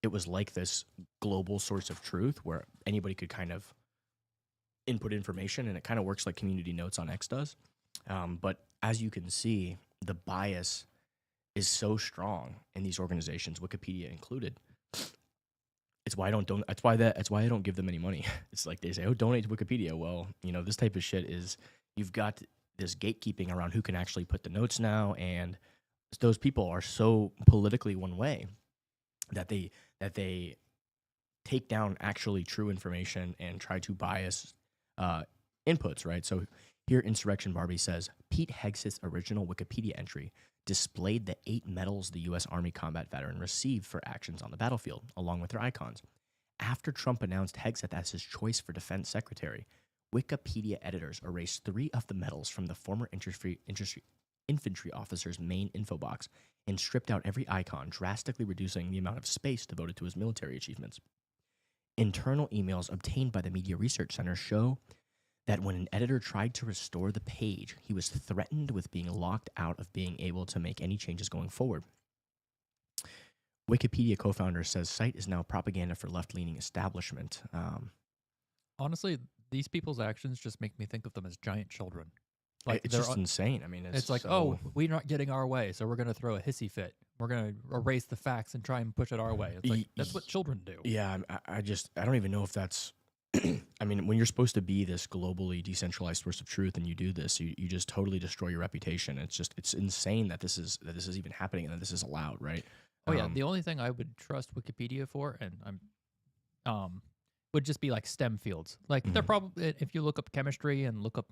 it was like this global source of truth where anybody could kind of input information, and it kind of works like community notes on X does. But as you can see, the bias is so strong in these organizations, Wikipedia included. It's why I don't. That's why I don't give them any money. It's like they say, "Oh, donate to Wikipedia." Well, this type of shit is you've got this gatekeeping around who can actually put the notes now, and those people are so politically one way that they take down actually true information and try to bias inputs, right? So here, Insurrection Barbie says, Pete Hegseth's original Wikipedia entry displayed the 8 medals the U.S. Army combat veteran received for actions on the battlefield, along with their icons. After Trump announced Hegseth as his choice for defense secretary, Wikipedia editors erased 3 of the medals from the former infantry officer's main info box and stripped out every icon, drastically reducing the amount of space devoted to his military achievements. Internal emails obtained by the Media Research Center show that when an editor tried to restore the page, he was threatened with being locked out of being able to make any changes going forward. Wikipedia co-founder says site is now propaganda for left-leaning establishment. Honestly, these people's actions just make me think of them as giant children. Like it's just insane. I mean, it's like, oh, we're not getting our way, so we're going to throw a hissy fit. We're going to erase the facts and try and push it our way. It's like, that's what children do. Yeah, I don't even know if that's... I mean, when you're supposed to be this globally decentralized source of truth and you do this, you just totally destroy your reputation. It's insane that this is even happening and that this is allowed, right? Oh yeah, the only thing I would trust Wikipedia for, and would just be like STEM fields. Like they're probably, if you look up chemistry and look up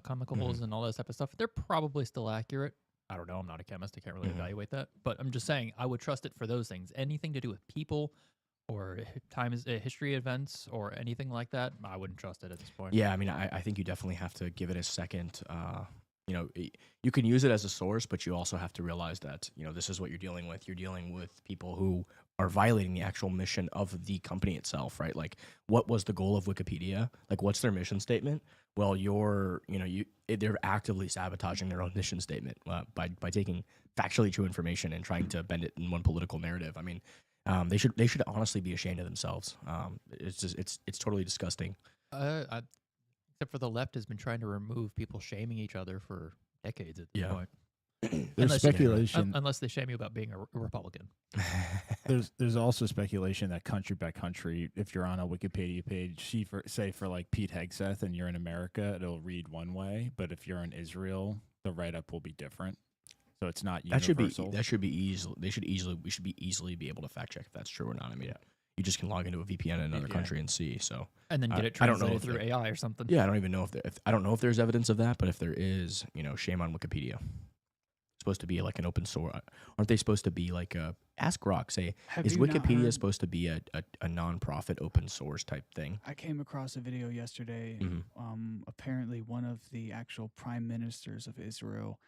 chemicals and all that type of stuff, they're probably still accurate. I don't know. I'm not a chemist. I can't really evaluate that. But I'm just saying I would trust it for those things. Anything to do with people or history events or anything like that, I wouldn't trust it at this point. Yeah, I mean, I think you definitely have to give it a second. You can use it as a source, but you also have to realize that, this is what you're dealing with. You're dealing with people who are violating the actual mission of the company itself, right? Like, what was the goal of Wikipedia? Like, what's their mission statement? Well, they're actively sabotaging their own mission statement by taking factually true information and trying to bend it in one political narrative. I mean, they should honestly be ashamed of themselves. It's totally disgusting. Except for the left has been trying to remove people shaming each other for decades at this point. There's speculation. Unless they shame you about being a Republican. There's also speculation that country by country, if you're on a Wikipedia page, say for like Pete Hegseth and you're in America, it'll read one way, but if you're in Israel, the write-up will be different. So it's not universal. We should easily be able to fact check if that's true or not. I mean, you just can log into a VPN in another country and see. So and then get it translated through AI or something. Yeah, I don't even know I don't know if there's evidence of that, but if there is, shame on Wikipedia. supposed to be like an open source? Aren't they supposed to be like a Ask Rock? Say, Have is you not Wikipedia heard- supposed to be a nonprofit open source type thing? I came across a video yesterday. Mhm. Apparently, one of the actual prime ministers of Israel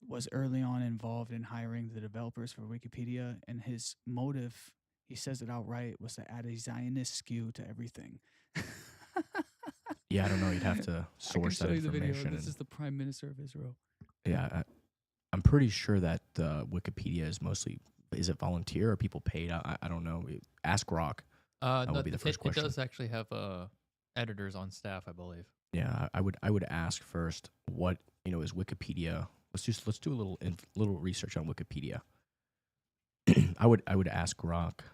was early on involved in hiring the developers for Wikipedia, and his motive, he says it outright, was to add a Zionist skew to everything. Yeah, I don't know. You'd have to I can source that show you the video. information. This is the prime minister of Israel. Yeah, I'm pretty sure that Wikipedia is mostly, is it volunteer or people paid? I don't know. Ask Rock. That would be the first question. It does actually have editors on staff, I believe. Yeah, I would ask first what is Wikipedia. Let's do a little research on Wikipedia. I would ask Rock.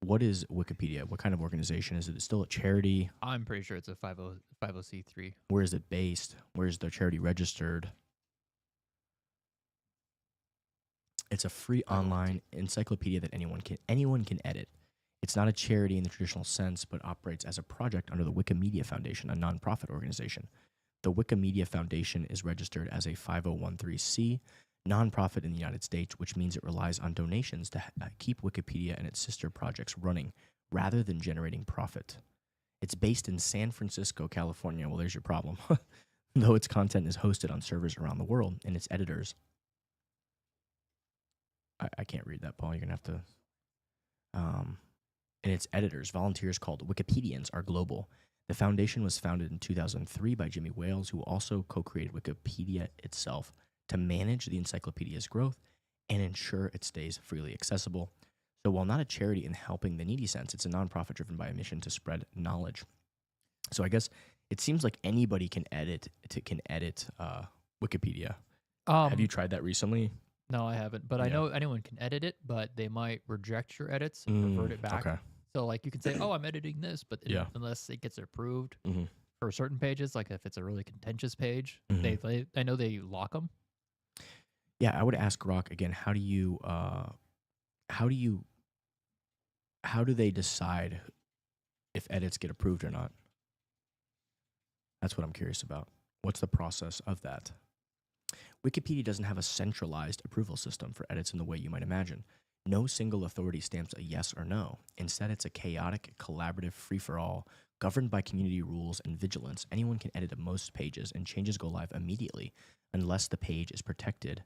What is Wikipedia? What kind of organization is it? Is it still a charity? I'm pretty sure it's a 50c3. Where is it based? Where is the charity registered? It's a free online encyclopedia that anyone can edit. It's not a charity in the traditional sense, but operates as a project under the Wikimedia Foundation, a nonprofit organization. The Wikimedia Foundation is registered as a 5013C nonprofit in the United States, which means it relies on donations to keep Wikipedia and its sister projects running, rather than generating profit. It's based in San Francisco, California. Well, there's your problem. Though its content is hosted on servers around the world, and its editors. I can't read that, Paul. You're going to have to... And its editors, volunteers called Wikipedians, are global. The foundation was founded in 2003 by Jimmy Wales, who also co-created Wikipedia itself, to manage the encyclopedia's growth and ensure it stays freely accessible. So while not a charity in helping the needy sense, it's a nonprofit driven by a mission to spread knowledge. So I guess it seems like anybody can edit Wikipedia. Have you tried that recently? No, I haven't. But I Yeah. know anyone can edit it, but they might reject your edits and revert it back. Okay. So like you can say, "Oh, I'm editing this," but Yeah. unless it gets approved Mhm. for certain pages, like if it's a really contentious page, Mhm. I know they lock them. Yeah, I would ask Rock again. How do they decide if edits get approved or not? That's what I'm curious about. What's the process of that? Wikipedia doesn't have a centralized approval system for edits in the way you might imagine. No single authority stamps a yes or no. Instead, it's a chaotic, collaborative free-for-all, governed by community rules and vigilance. Anyone can edit most pages, and changes go live immediately, unless the page is protected,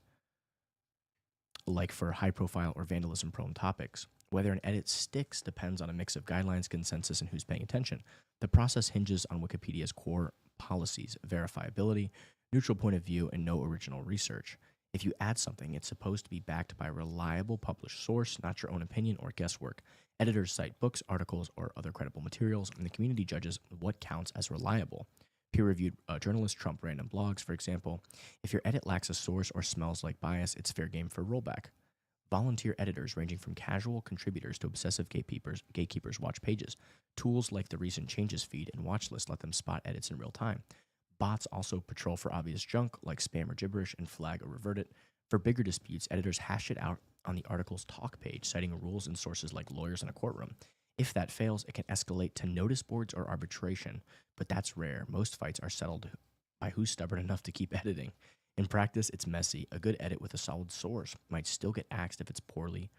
like for high-profile or vandalism-prone topics. Whether an edit sticks depends on a mix of guidelines, consensus, and who's paying attention. The process hinges on Wikipedia's core policies: verifiability, neutral point of view, and no original research. If you add something, it's supposed to be backed by a reliable published source, not your own opinion or guesswork. Editors cite books, articles, or other credible materials, and the community judges what counts as reliable. Peer-reviewed journalists trump random blogs, for example. If your edit lacks a source or smells like bias, it's fair game for rollback. Volunteer editors, ranging from casual contributors to obsessive gatekeepers, watch pages. Tools like the recent changes feed and watch list let them spot edits in real time. Bots also patrol for obvious junk like spam or gibberish and flag or revert it. For bigger disputes, editors hash it out on the article's talk page, citing rules and sources like lawyers in a courtroom. If that fails, it can escalate to notice boards or arbitration, but that's rare. Most fights are settled by who's stubborn enough to keep editing. In practice, it's messy. A good edit with a solid source might still get axed if it's poorly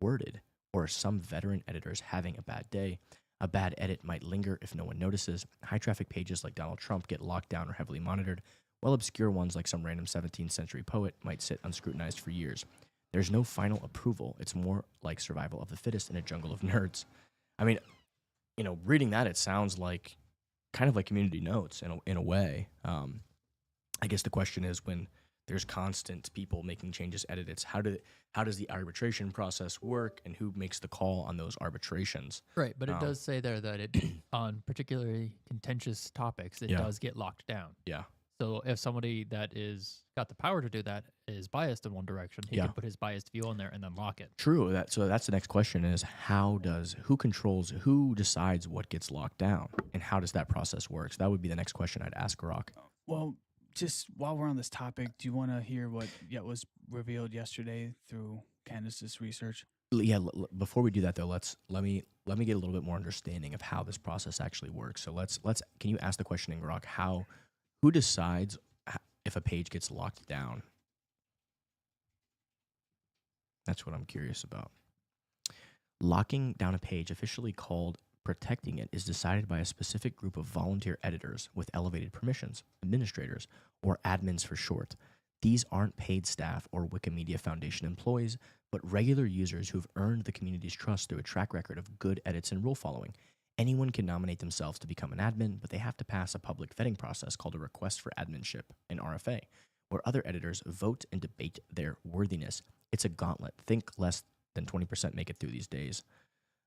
worded, or some veteran editors having a bad day. A bad edit might linger if no one notices. High-traffic pages like Donald Trump get locked down or heavily monitored, while obscure ones like some random 17th century poet might sit unscrutinized for years. There's no final approval. It's more like survival of the fittest in a jungle of nerds. I mean, reading that, it sounds like kind of like community notes in a way. I guess the question is, when there's constant people making changes, edits, how does the arbitration process work, and who makes the call on those arbitrations? Right, but it does say there that it on particularly contentious topics, it does get locked down. Yeah. So if somebody that is got the power to do that is biased in one direction, he can put his biased view on there and then lock it. True. So that's the next question: is who decides what gets locked down, and how does that process work? So that would be the next question I'd ask Rock. Well, just while we're on this topic, do you want to hear what was revealed yesterday through Candace's research? Yeah. Before we do that, though, let me get a little bit more understanding of how this process actually works. So can you ask the question in Rock, who decides if a page gets locked down? That's what I'm curious about. Locking down a page, officially called protecting it, is decided by a specific group of volunteer editors with elevated permissions, administrators, or admins for short. These aren't paid staff or Wikimedia Foundation employees, but regular users who've earned the community's trust through a track record of good edits and rule following. Anyone can nominate themselves to become an admin, but they have to pass a public vetting process called a request for adminship, an RFA, where other editors vote and debate their worthiness. It's a gauntlet. Think less than 20% make it through these days.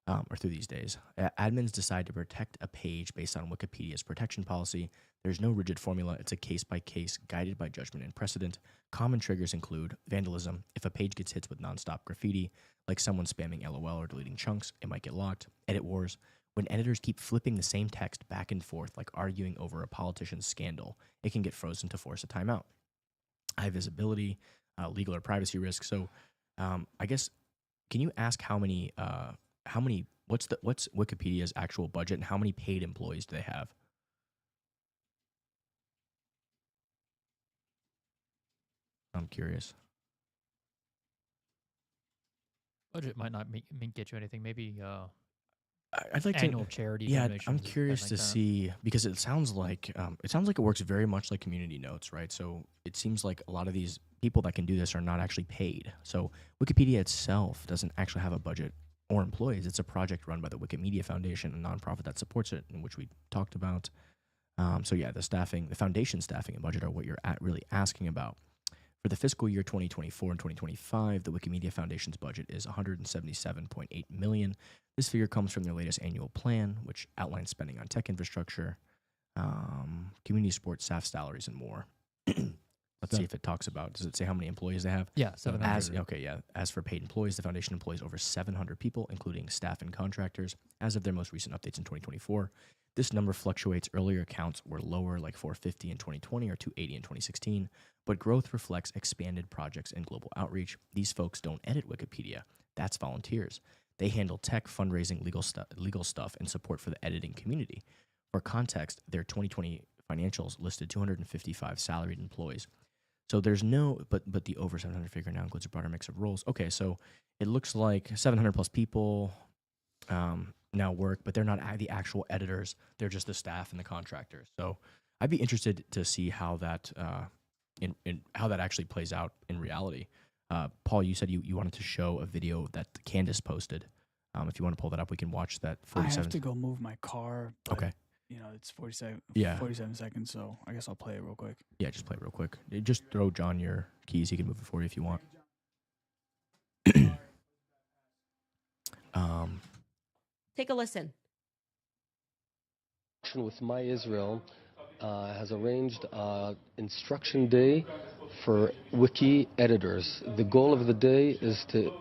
Admins decide to protect a page based on Wikipedia's protection policy. There's no rigid formula. It's a case-by-case, guided by judgment and precedent. Common triggers include vandalism. If a page gets hit with nonstop graffiti, like someone spamming LOL or deleting chunks, it might get locked. Edit wars. When editors keep flipping the same text back and forth, like arguing over a politician's scandal, it can get frozen to force a timeout. High visibility, legal or privacy risk. So I guess, can you ask what's Wikipedia's actual budget and how many paid employees do they have? I'm curious. Budget might not get you anything. Maybe I'd like annual to. charity Yeah, donations. I'm or curious something to like that. see, because it sounds like it works very much like community notes, right? So it seems like a lot of these people that can do this are not actually paid. So Wikipedia itself doesn't actually have a budget or employees. It's a project run by the Wikimedia Foundation, a nonprofit that supports it, in which we talked about. So yeah, the foundation staffing and budget are what you're really asking about. For the fiscal year 2024 and 2025, the Wikimedia Foundation's budget is $177.8 million. This figure comes from their latest annual plan, which outlines spending on tech infrastructure, community support, staff salaries, and more. Let's see if it talks about, does it say how many employees they have? Yeah, 700. As for paid employees, the foundation employs over 700 people, including staff and contractors, as of their most recent updates in 2024. This number fluctuates. Earlier counts were lower, like 450 in 2020 or 280 in 2016, but growth reflects expanded projects and global outreach. These folks don't edit Wikipedia. That's volunteers. They handle tech, fundraising, legal stuff, and support for the editing community. For context, their 2020 financials listed 255 salaried employees. So there's but the over 700 figure now includes a broader mix of roles. Okay, so it looks like 700 plus people now work, but they're not the actual editors. They're just the staff and the contractors. So I'd be interested to see how that how that actually plays out in reality. Paul, you said you wanted to show a video that Candace posted. If you want to pull that up, we can watch that. 47. I have to go move my car. But, Okay. You know, it's 47 seconds, so I guess I'll play it real quick. Yeah, just play it real quick. Just throw John your keys. He can move it for you if you want. Take a listen. With My Israel has arranged instruction day for wiki editors. The goal of the day is to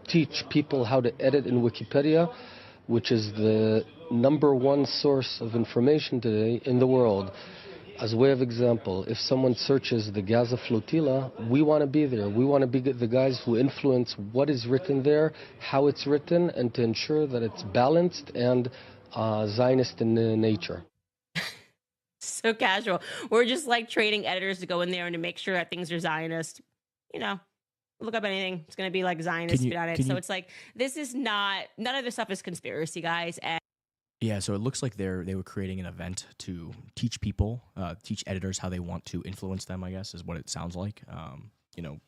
teach people how to edit in Wikipedia, which is the #1 source of information today in the world. As a way of example, if someone searches the Gaza flotilla, we want to be there. We want to be the guys who influence what is written there, how it's written, and to ensure that it's balanced and Zionist in nature. So casual. We're just like trading editors to go in there and to make sure that things are Zionist. You know, look up anything. It's going to be like Zionist on it. So it's like, this is not, none of this stuff is conspiracy, guys. And yeah, so it looks like they were creating an event to teach people, teach editors how they want to influence them, I guess, is what it sounds like. You know,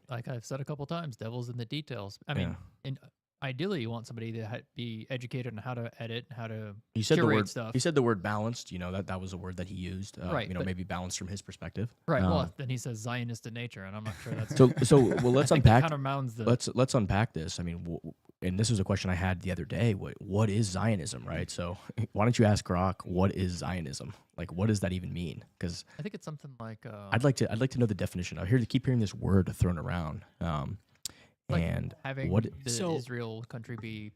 like I've said a couple times, devil's in the details. I mean, ideally, you want somebody to be educated on how to edit, how to curate stuff. He said the word balanced. You know, that was a word that he used. Right. You know, maybe balanced from his perspective. Right. Well, then he says Zionist in nature, and I'm not sure that's so. Well, let's unpack. Countermounts the. Let's unpack this. I mean, and this was a question I had the other day. What is Zionism, right? So why don't you ask Grok, what is Zionism? Like, what does that even mean? Because I think it's something like. I'd like to know the definition. I keep hearing this word thrown around. Like and having Israel country be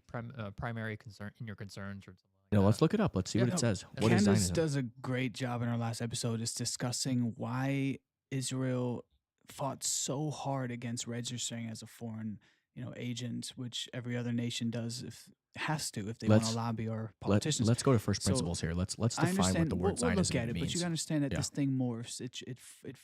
primary concern in your concerns or something like that. Let's look it up. Let's see what it says. What is Candace Zionism? does a great job in our last episode just discussing why Israel fought so hard against registering as a foreign, agent, which every other nation does if has to if they want to Let's lobby our politicians. let's go to first So, principles here. Let's I define what understand. the word We'll Zionism look at it, means. but you got to understand that Yeah. this thing morphs. It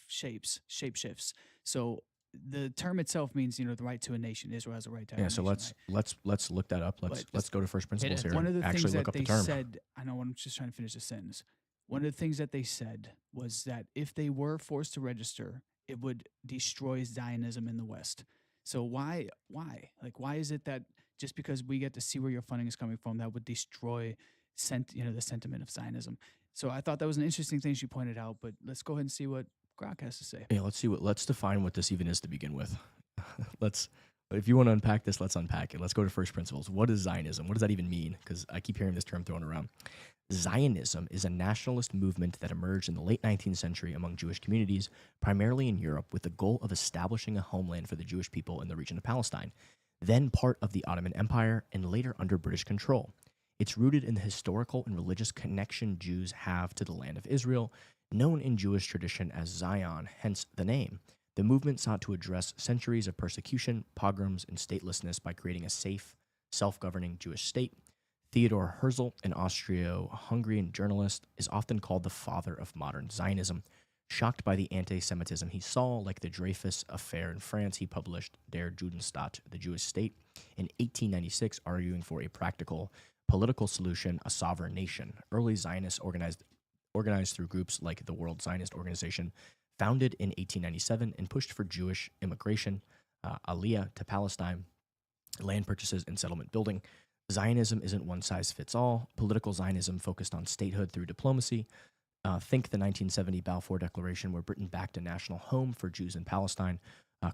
shapeshifts. So the term itself means the right to a nation. Israel has a right to. Yeah, a so nation, right? let's look that up. Let's go to first principles it. here. One of the Actually things look that up the they term. said, I know, I'm just trying to finish the sentence. One of the things that they said was that if they were forced to register, it would destroy Zionism in the West. So why? Like, why is it that just because we get to see where your funding is coming from, that would destroy the sentiment of Zionism? So I thought that was an interesting thing she pointed out, but let's go ahead and see what Grok has to say. Yeah, let's define what this even is to begin with. If you want to unpack this, let's unpack it. Let's go to first principles. What is Zionism? What does that even mean? Because I keep hearing this term thrown around. Zionism is a nationalist movement that emerged in the late 19th century among Jewish communities, primarily in Europe, with the goal of establishing a homeland for the Jewish people in the region of Palestine, then part of the Ottoman Empire and later under British control. It's rooted in the historical and religious connection Jews have to the land of Israel, known in Jewish tradition as Zion, hence the name. The movement sought to address centuries of persecution, pogroms, and statelessness by creating a safe, self-governing Jewish state. Theodor Herzl, an Austro-Hungarian journalist, is often called the father of modern Zionism. Shocked by the anti-Semitism he saw, like the Dreyfus affair in France, he published Der Judenstaat, the Jewish state, in 1896, arguing for a practical political solution, a sovereign nation. Early Zionists organized through groups like the World Zionist Organization, founded in 1897 and pushed for Jewish immigration, aliyah to Palestine, land purchases, and settlement building. Zionism isn't one size fits all. Political Zionism focused on statehood through diplomacy. Think the 1970 Balfour Declaration, where Britain backed a national home for Jews in Palestine.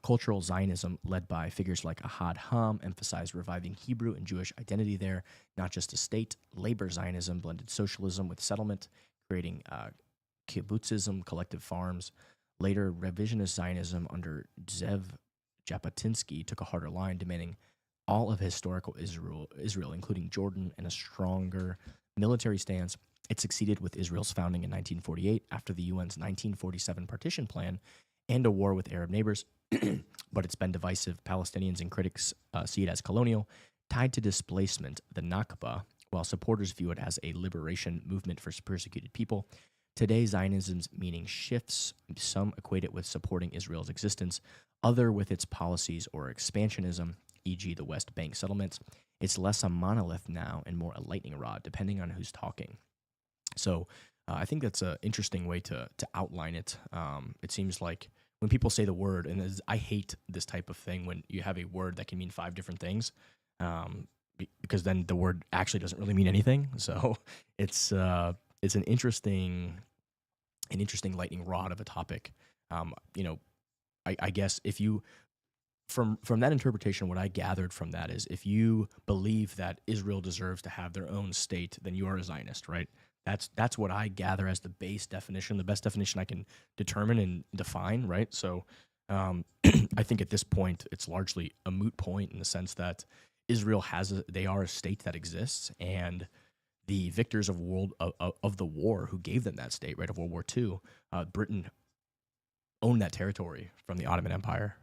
Cultural Zionism, led by figures like Ahad Ham, emphasized reviving Hebrew and Jewish identity there, not just a state. Labor Zionism blended socialism with settlement, creating kibbutzism, collective farms. Later, revisionist Zionism under Zev Jabotinsky took a harder line, demanding all of historical Israel, including Jordan, and a stronger military stance. It succeeded with Israel's founding in 1948 after the UN's 1947 partition plan and a war with Arab neighbors, but it's been divisive. Palestinians and critics see it as colonial, tied to displacement, the Nakba, while supporters view it as a liberation movement for persecuted people. Today, Zionism's meaning shifts. Some equate it with supporting Israel's existence, other with its policies or expansionism, e.g. the West Bank settlements. It's less a monolith now and more a lightning rod, depending on who's talking. So I think that's an interesting way to outline it. It seems like when people say the word, and I hate this type of thing when you have a word that can mean 5 different things, because then the word actually doesn't really mean anything. So it's an interesting lightning rod of a topic. I guess if you from that interpretation, what I gathered from that is if you believe that Israel deserves to have their own state, then you are a Zionist, right? That's what I gather as the base definition, the best definition I can determine and define, right? So I think at this point it's largely a moot point in the sense that Israel they are a state that exists, and the victors of the war who gave them that state, right, of World War II, Britain owned that territory from the Ottoman Empire,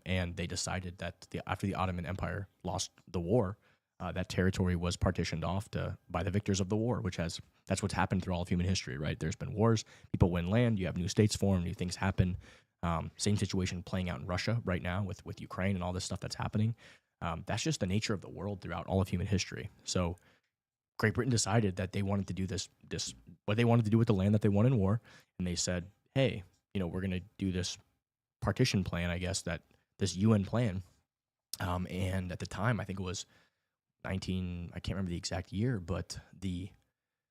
and they decided that after the Ottoman Empire lost the war, that territory was partitioned off by the victors of the war, that's what's happened through all of human history, right? There's been wars, people win land, you have new states formed, new things happen. Same situation playing out in Russia right now with Ukraine and all this stuff that's happening. That's just the nature of the world throughout all of human history. So Great Britain decided that they wanted to do this what they wanted to do with the land that they won in war, and they said, hey, we're going to do this partition plan, I guess, this UN plan. And at the time, I think it was I can't remember the exact year, but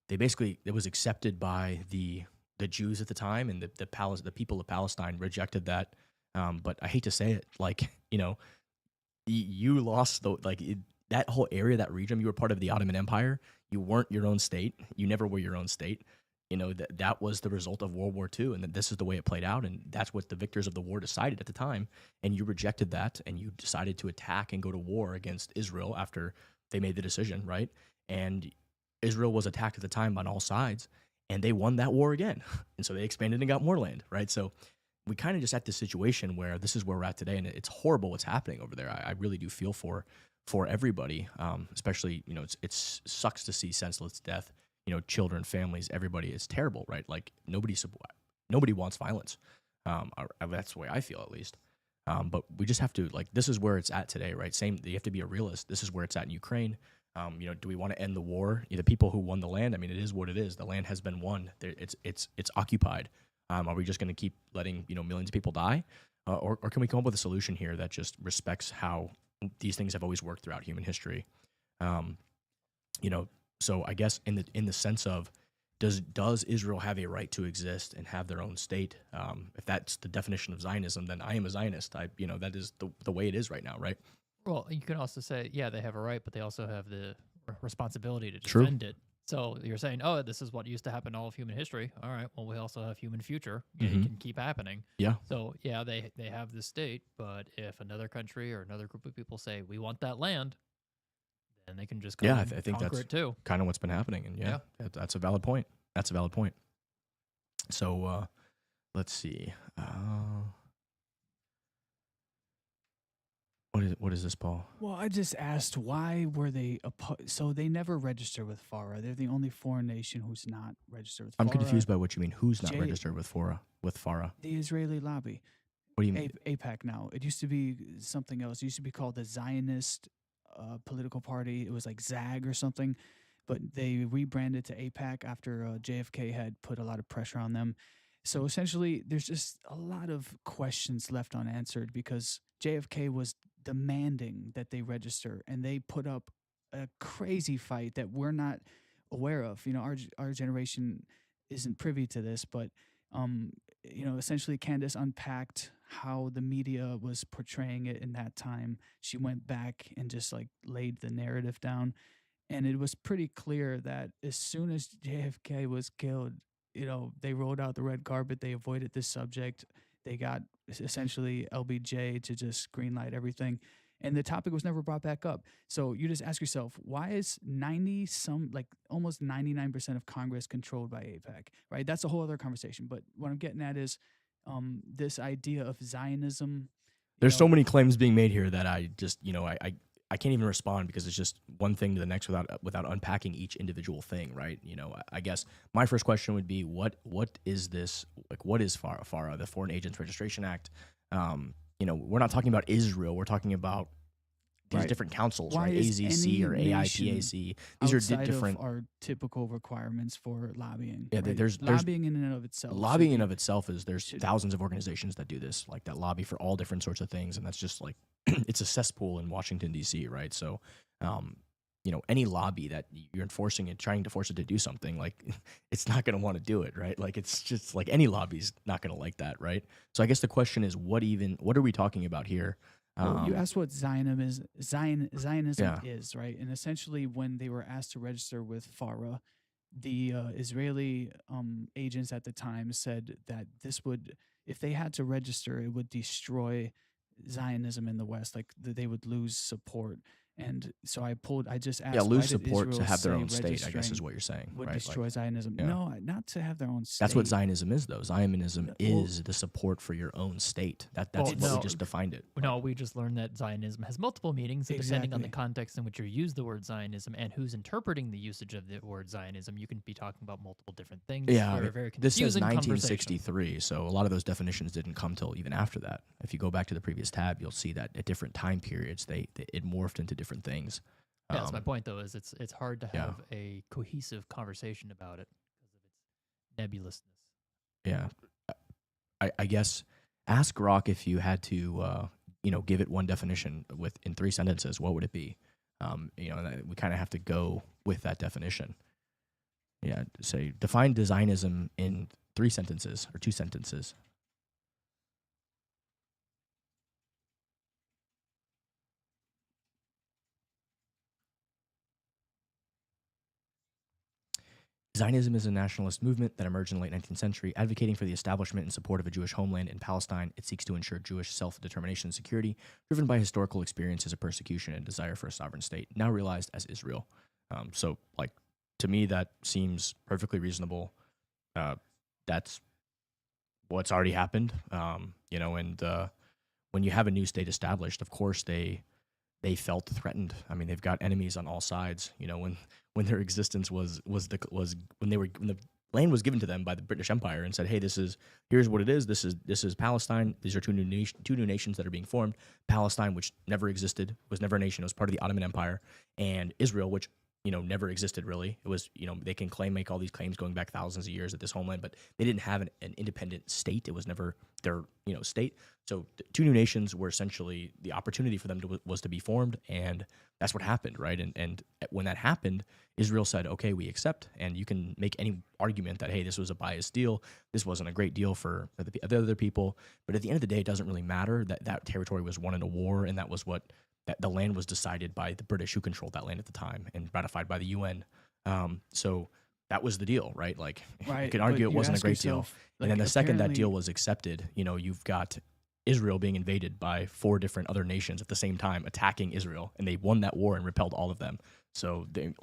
it was accepted by the Jews at the time, and the people of Palestine rejected that. But I hate to say it, you lost that whole area, that region. You were part of the Ottoman Empire. You weren't your own state. You never were your own state. That was the result of World War II, and that this is the way it played out, and that's what the victors of the war decided at the time. And you rejected that, and you decided to attack and go to war against Israel after they made the decision, right? And Israel was attacked at the time on all sides, and they won that war again. And so they expanded and got more land, right? So we kind of just at this situation where this is where we're at today, and it's horrible what's happening over there. I really do feel for for everybody, especially, it sucks to see senseless death, children, families, everybody. It's terrible, right? Like nobody wants violence. That's the way I feel, at least. But we just have to, like, this is where it's at today, right? You have to be a realist. This is where it's at in Ukraine. Do we want to end the war? The people who won the land, I mean, it is what it is. The land has been won. It's occupied. Are we just going to keep letting, millions of people die? Or can we come up with a solution here that just respects how these things have always worked throughout human history? So I guess in the sense of, does Israel have a right to exist and have their own state? If that's the definition of Zionism, then I am a Zionist. That is the way it is right now, right? Well, you can also say, yeah, they have a right, but they also have the responsibility to defend it. So you're saying, oh, this is what used to happen all of human history. All right, well, we also have human future. It can keep happening. Yeah. So, yeah, they have the state, but if another country or another group of people say, we want that land, then they can just come I think conquer that's it too. kind of what's been happening. And that's a valid point. So let's see. What is this, Paul? Well, I just asked, why were they so they never register with FARA. They're the only foreign nation who's not registered with FARA. I'm confused by what you mean. Who's not registered with FARA? The Israeli lobby. What do you mean? AIPAC now. It used to be something else. It used to be called the Zionist political party. It was like ZAG or something, but they rebranded to AIPAC after JFK had put a lot of pressure on them. So essentially, there's just a lot of questions left unanswered because JFK was demanding that they register, and they put up a crazy fight that we're not aware of. Our generation isn't privy to this, but essentially Candace unpacked how the media was portraying it in that time. She went back and just like laid the narrative down, and it was pretty clear that as soon as JFK was killed, they rolled out the red carpet. They avoided this subject. They got essentially LBJ to just greenlight everything. And the topic was never brought back up. So you just ask yourself, why is almost 99% of Congress controlled by AIPAC, right? That's a whole other conversation. But what I'm getting at is this idea of Zionism. There's so many claims being made here that I just, I can't even respond because it's just one thing to the next without unpacking each individual thing, right? I guess my first question would be, what is this? Like, what is FARA, the Foreign Agents Registration Act? We're not talking about Israel. We're talking about these different councils, right? AZC or AIPAC. These are different. Of our typical requirements for lobbying. Yeah, right? there's lobbying in and of itself. Lobbying in and of itself there's thousands of organizations that do this, like that lobby for all different sorts of things, and that's just like it's a cesspool in Washington D.C., right? So, any lobby that you're enforcing and trying to force it to do something, like it's not going to want to do it, right? Like it's just like any lobby's not going to like that, right? So I guess the question is, what are we talking about here? Well, you asked what Zionism is, right? And essentially, when they were asked to register with FARA, the Israeli agents at the time said that this would, if they had to register, it would destroy Zionism in the West. Like they would lose support. And so I just asked, lose support to have their own state, I guess is what you're saying. Would right? destroy Zionism. Yeah. No, not to have their own state. That's what Zionism is, though. Zionism is the support for your own state. That's what we just defined it. No, we just learned that Zionism has multiple meanings, and depending on the context in which you use the word Zionism and who's interpreting the usage of the word Zionism, you can be talking about multiple different things. Yeah, very this says 1963, so a lot of those definitions didn't come till even after that. If you go back to the previous tab, you'll see that at different time periods, it morphed into different things. Yeah, that's my point, though, is it's hard to have a cohesive conversation about it because of its nebulousness. Yeah. I guess ask Rock if you had to, give it one definition in 3 sentences, what would it be? We kind of have to go with that definition. Yeah, say, define Zionism in 3 sentences or 2 sentences. Zionism is a nationalist movement that emerged in the late 19th century, advocating for the establishment and support of a Jewish homeland in Palestine. It seeks to ensure Jewish self-determination and security, driven by historical experiences of persecution and desire for a sovereign state, now realized as Israel. To me, that seems perfectly reasonable. That's what's already happened, and when you have a new state established, of course they they felt threatened. I mean, they've got enemies on all sides. You know, when their existence was when the land was given to them by the British Empire and said, hey, here's what it is. This is Palestine. These are two new nations that are being formed. Palestine, which never existed, was never a nation. It was part of the Ottoman Empire, and Israel, which never existed really. It was, they can make all these claims going back thousands of years at this homeland, but they didn't have an independent state. It was never their, state. So the two new nations were essentially the opportunity for them was to be formed, and that's what happened, right? And when that happened, Israel said, okay, we accept, and you can make any argument that, hey, this was a biased deal. This wasn't a great deal for the other people. But at the end of the day, it doesn't really matter that territory was won in a war, and that was what that the land was decided by the British, who controlled that land at the time, and ratified by the UN. So that was the deal, right? Like, you could argue it wasn't a great deal. And then the second that deal was accepted, you've got Israel being invaded by 4 different other nations at the same time, attacking Israel, and they won that war and repelled all of them. So they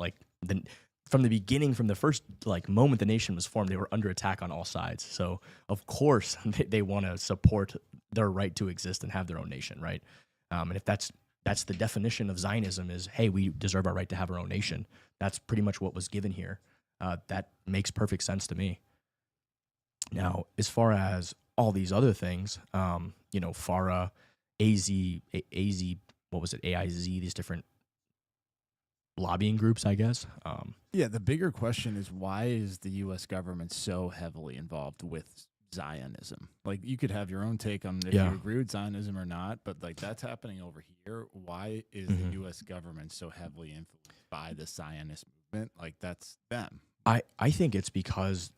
from the beginning, from the first moment the nation was formed, they were under attack on all sides. So of course they want to support their right to exist and have their own nation, right? And if that's the definition of Zionism is, hey, we deserve our right to have our own nation. That's pretty much what was given here. That makes perfect sense to me. Now, as far as all these other things, FARA, AZ, what was it, AIZ, these different lobbying groups, I guess. Yeah, the bigger question is, why is the U.S. government so heavily involved with Zionism? Like, you could have your own take on if you agree with Zionism or not, but that's happening over here. Why is the U.S. government so heavily influenced by the Zionist movement? Like, that's them. I think it's because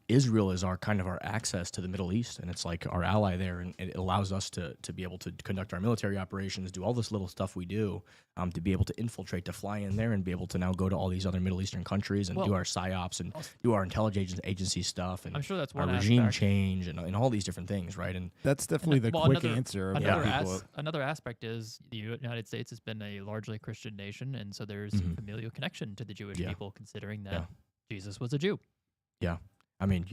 Israel is our access to the Middle East, and it's like our ally there, and it allows us to be able to conduct our military operations, do all this little stuff we do, to be able to infiltrate, to fly in there and be able to now go to all these other Middle Eastern countries and do our PSYOPs and do our intelligence agency stuff, and I'm sure that's our one regime aspect. change and all these different things, right? And that's definitely the quick answer. Another aspect is the United States has been a largely Christian nation, and so there's familial connection to the Jewish people, considering that Jesus was a Jew. Yeah. I mean,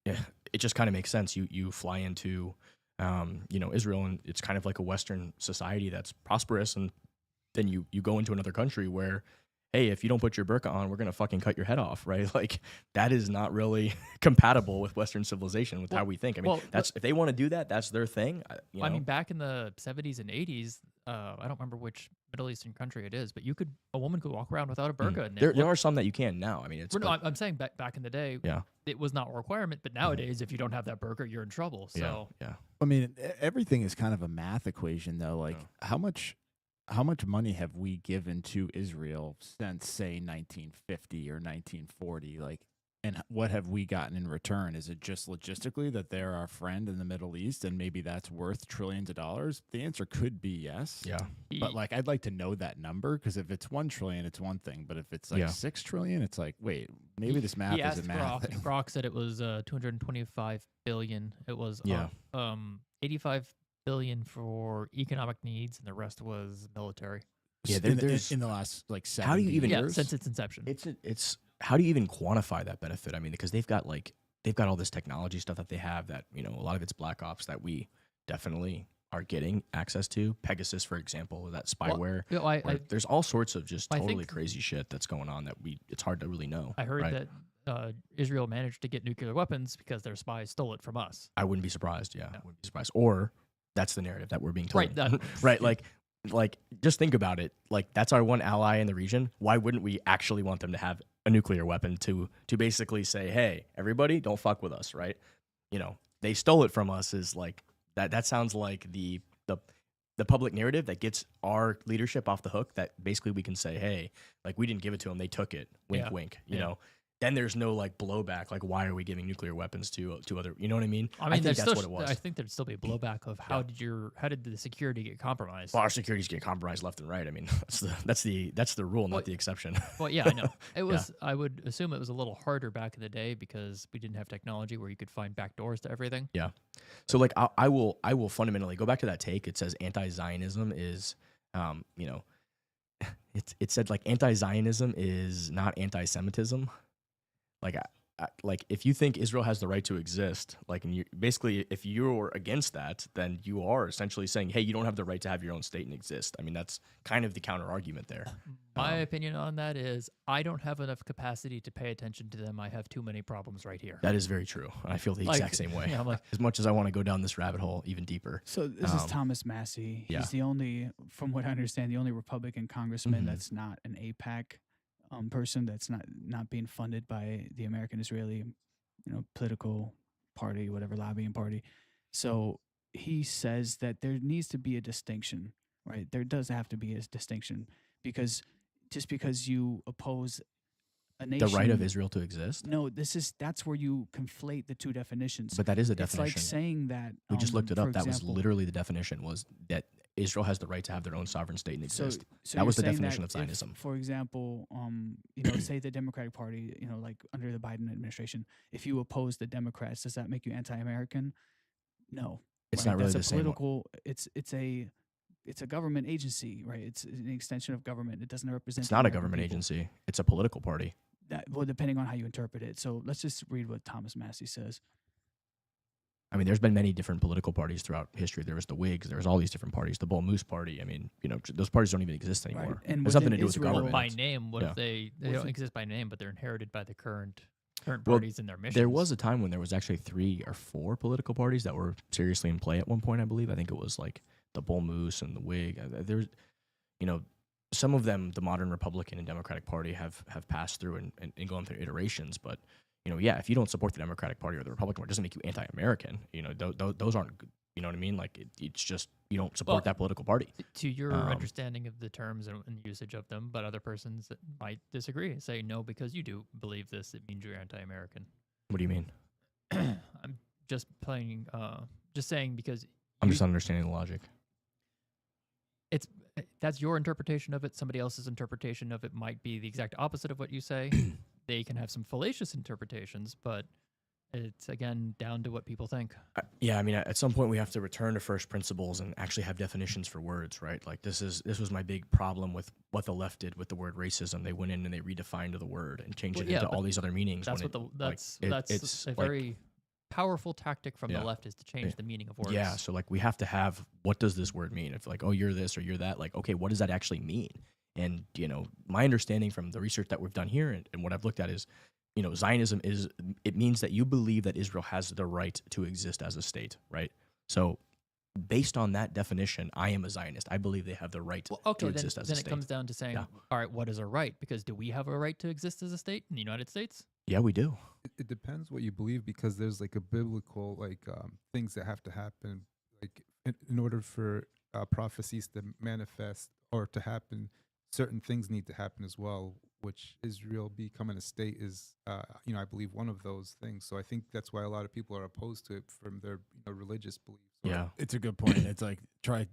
it just kind of makes sense. You fly into, Israel, and it's kind of like a Western society that's prosperous, and then you go into another country where, hey, if you don't put your burqa on, we're going to fucking cut your head off, right? Like, that is not really compatible with Western civilization, with how we think. I mean, if they want to do that, that's their thing. I mean, back in the 70s and 80s, I don't remember which Middle Eastern country it is, but a woman could walk around without a burqa. And there are some that you can now. I mean, I'm saying back in the day, it was not a requirement, but nowadays, if you don't have that burqa, you're in trouble. So yeah. I mean, everything is kind of a math equation, though. Like, how much money have we given to Israel since, say, 1950 or 1940? Like, and what have we gotten in return? Is it just logistically that they're our friend in the Middle East and maybe that's worth trillions of dollars? The answer could be yes. Yeah. But I'd like to know that number, because if it's 1 trillion, it's one thing. But if it's 6 trillion, it's like, wait, maybe this math isn't math. Brock said it was 225 billion. It was 85 billion for economic needs, and the rest was military. Yeah, there's in the last 7 how do you even years? Since its inception. It's how do you even quantify that benefit? I mean, because they've got all this technology stuff that they have that, a lot of it's black ops that we definitely are getting access to. Pegasus, for example, that spyware. There's all sorts of just totally crazy shit that's going on that it's hard to really know. I heard that Israel managed to get nuclear weapons because their spies stole it from us. I wouldn't be surprised. Yeah, I wouldn't be surprised. Or that's the narrative that we're being told. Right. Right. Like, just think about it. Like, that's our one ally in the region. Why wouldn't we actually want them to have a nuclear weapon to basically say, hey, everybody, don't fuck with us, right? They stole it from us is like that. That sounds like the public narrative that gets our leadership off the hook, that basically we can say, hey, we didn't give it to them, they took it. Wink, wink. You know. Then there's no blowback. Why are we giving nuclear weapons to other? You know what I mean? I mean, think that's what it was. I think there'd still be blowback of how did the security get compromised? Well, our security's getting compromised left and right. I mean, that's the rule, not the exception. Well, yeah, I know. It was. I would assume it was a little harder back in the day because we didn't have technology where you could find back doors to everything. Yeah. So I will fundamentally go back to that take. It says anti-Zionism is, it said anti-Zionism is not anti-Semitism. like if you think Israel has the right to exist, like, and you basically, if you're against that, then you are essentially saying, hey, you don't have the right to have your own state and exist. I mean, that's kind of the counter argument there. My opinion on that is I don't have enough capacity to pay attention to them. I have too many problems right here. That is very true. I feel the exact same way. Yeah, I'm like, as much as I want to go down this rabbit hole even deeper. So this is Thomas Massey. Yeah. He's the only, from what I understand, the only Republican congressman that's not an AIPAC person, that's not being funded by the American Israeli, political party, whatever, lobbying party. So he says that there needs to be a distinction, right? There does have to be a distinction, because just because you oppose a nation, The right of Israel to exist? no, that's where you conflate the two definitions. But that is a It's definition. like saying that We just looked it for up. That was example, literally the definition, was that Israel has the right to have their own sovereign state and exist. So That was you're the saying definition that of Zionism. If, for example, say the Democratic Party, like under the Biden administration, if you oppose the Democrats, does that make you anti-American? No, It's right? not really That's the a same. political. It's a government agency, right? It's an extension of government. It doesn't represent. It's the not a American government people. agency. It's a political party. Well, depending on how you interpret it. So let's just read what Thomas Massey says. I mean, there's been many different political parties throughout history. There was the Whigs. There was all these different parties. The Bull Moose Party. I mean, those parties don't even exist anymore. And There's nothing to within do with the Israel- government. by name, what Yeah. if they Was don't it- exist by name, but they're inherited by the current Well, parties and their missions? There was a time when there was actually 3 or 4 political parties that were seriously in play at one point, I believe. I think it was like the Bull Moose and the Whig. There's, some of them, the modern Republican and Democratic Party have passed through and gone through iterations. But, if you don't support the Democratic Party or the Republican Party, it doesn't make you anti-American. Those aren't good. You know what I mean? Like, it's just, you don't support that political party. To your understanding of the terms and usage of them, but other persons that might disagree and say, no, because you do believe this, it means you're anti-American. What do you mean? I'm just just saying because I'm just not understanding the logic. that's your interpretation of it. Somebody else's interpretation of it might be the exact opposite of what you say. They can have some fallacious interpretations, but it's, again, down to what people think. Yeah, I mean, at some point we have to return to first principles and actually have definitions for words, right? Like this was my big problem with what the left did with the word racism. They went in and they redefined the word and changed it into all these other meanings. That's it's a very powerful tactic from the left, is to change the meaning of words. Yeah, so like we have to have, what does this word mean? If like, oh, you're this or you're that, like, okay, what does that actually mean? And my understanding from the research that we've done here and what I've looked at is, Zionism it means that you believe that Israel has the right to exist as a state, right? So based on that definition, I am a Zionist. I believe they have the right to exist as a state. Then it comes down to saying, all right, what is a right? Because do we have a right to exist as a state in the United States? Yeah, we do. It depends what you believe, because there's like a biblical things that have to happen, like in order for prophecies to manifest or to happen. Certain things need to happen as well, which Israel becoming a state is, I believe, one of those things. So I think that's why a lot of people are opposed to it from their religious beliefs. Yeah, it's a good point. It's like, try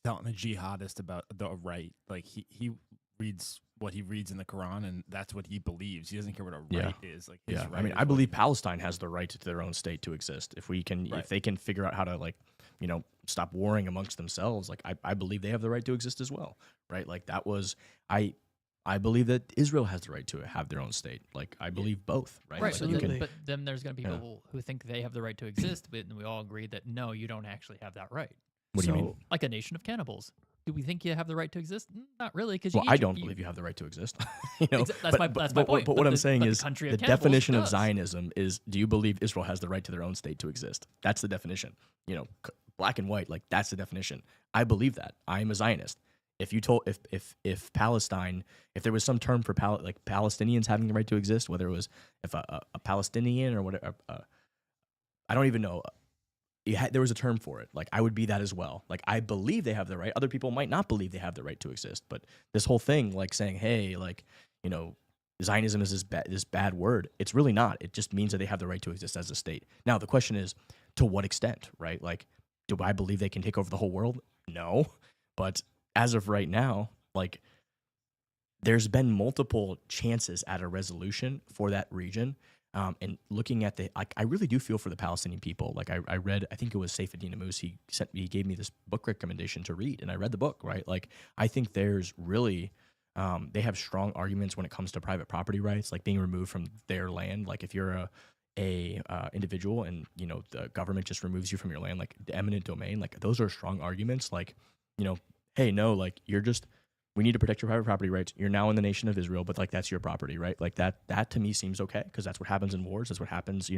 telling a jihadist about the right. Like he reads what he reads in the Quran, and that's what he believes. He doesn't care what a right is. Like, his right I mean, is I believe Palestine has the right to their own state to exist. If they can figure out how to stop warring amongst themselves, like I believe they have the right to exist as well, right? Like that was I believe that Israel has the right to have their own state. Like I believe both, right? Right. Like, but then there's going to be people who think they have the right to exist, but we all agree that no, you don't actually have that right. What do you mean? Like a nation of cannibals. Do we think you have the right to exist? Not really, because I don't believe you have the right to exist. That's my point. But what I'm saying is the definition of does. Zionism is: do you believe Israel has the right to their own state to exist? That's the definition. Black and white, like that's the definition. I believe that. I am a Zionist. If you told if Palestine, if there was some term for Palestinians having the right to exist, whether it was if a Palestinian or whatever, I don't even know. There was a term for it. Like I would be that as well. Like I believe they have the right. Other people might not believe they have the right to exist. But this whole thing, like saying, hey, Zionism is this bad word. It's really not. It just means that they have the right to exist as a state. Now the question is, to what extent, right? Like, do I believe they can take over the whole world? No. But as of right now, like, there's been multiple chances at a resolution for that region. And looking at I really do feel for the Palestinian people. Like I read, I think it was Saifuddin Ammous, he gave me this book recommendation to read, and I read the book, right? Like I think there's really They have strong arguments when it comes to private property rights, like being removed from their land. Like if you're a individual and the government just removes you from your land, like the eminent domain, like those are strong arguments. Like, hey, no, like we need to protect your private property rights. You're now in the nation of Israel, but like that's your property, right? Like that to me seems okay, because that's what happens in wars. That's what happens,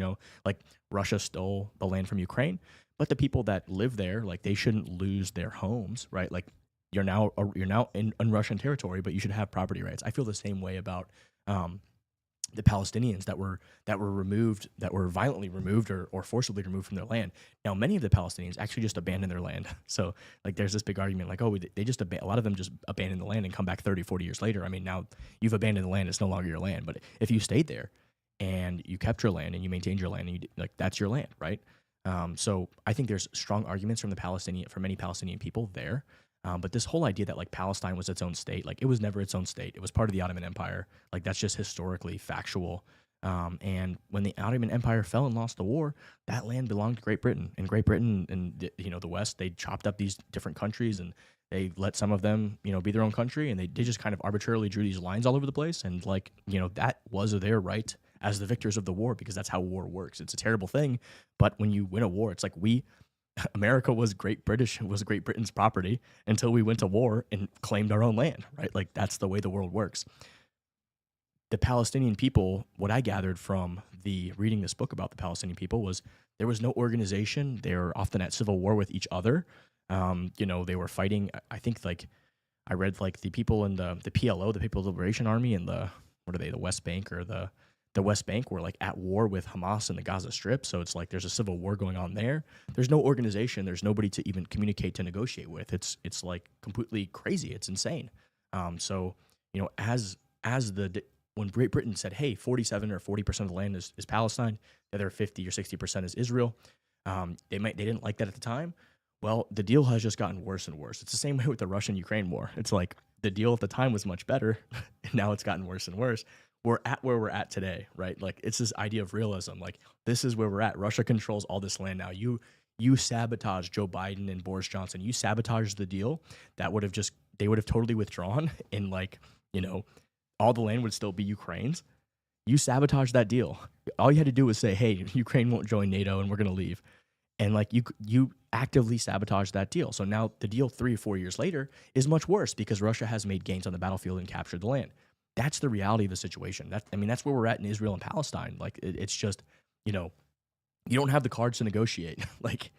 like Russia stole the land from Ukraine, but the people that live there, like they shouldn't lose their homes, right? Like you're now in Russian territory, but you should have property rights. I feel the same way about the Palestinians that were removed, that were violently removed or forcibly removed from their land. Now, many of the Palestinians actually just abandoned their land. So, like, there's this big argument, like, oh, they just a lot of them just abandon the land and come back 30, 40 years later. I mean, now you've abandoned the land; it's no longer your land. But if you stayed there and you kept your land and you maintained your land, and that's your land, right? So, I think there's strong arguments from many Palestinian people there. But this whole idea that like Palestine was its own state, like it was never its own state. It was part of the Ottoman Empire. Like that's just historically factual. And when the Ottoman Empire fell and lost the war, that land belonged to Great Britain. And Great Britain and the West, they chopped up these different countries and they let some of them be their own country, and they just kind of arbitrarily drew these lines all over the place. And like that was their right as the victors of the war, because that's how war works. It's a terrible thing, but when you win a war, it's like America was Great Britain's property until we went to war and claimed our own land, right? Like that's the way the world works. The Palestinian people, what I gathered from reading this book about the Palestinian people was there was no organization. They were often at civil war with each other. They were fighting. I think like I read like the people in the PLO, the People's Liberation Army, and the West Bank or the West Bank were like at war with Hamas in the Gaza Strip. So it's like there's a civil war going on there. There's no organization. There's nobody to even communicate, to negotiate with. It's like completely crazy. It's insane. So when Great Britain said, hey, 47 or 40% of the land is Palestine, the other 50 or 60% is Israel, they didn't like that at the time. Well, the deal has just gotten worse and worse. It's the same way with the Russian-Ukraine war. It's like the deal at the time was much better, and now it's gotten worse and worse. We're at where we're at today, right? Like it's this idea of realism. Like this is where we're at. Russia controls all this land now. You sabotage Joe Biden and Boris Johnson. You sabotage the deal. They would have totally withdrawn, and like all the land would still be Ukraine's. You sabotage that deal. All you had to do was say, hey, Ukraine won't join NATO and we're going to leave. And like you actively sabotage that deal. So now the deal 3 or 4 years later is much worse because Russia has made gains on the battlefield and captured the land. That's the reality of the situation. That's where we're at in Israel and Palestine. Like it's just, you don't have the cards to negotiate. Like,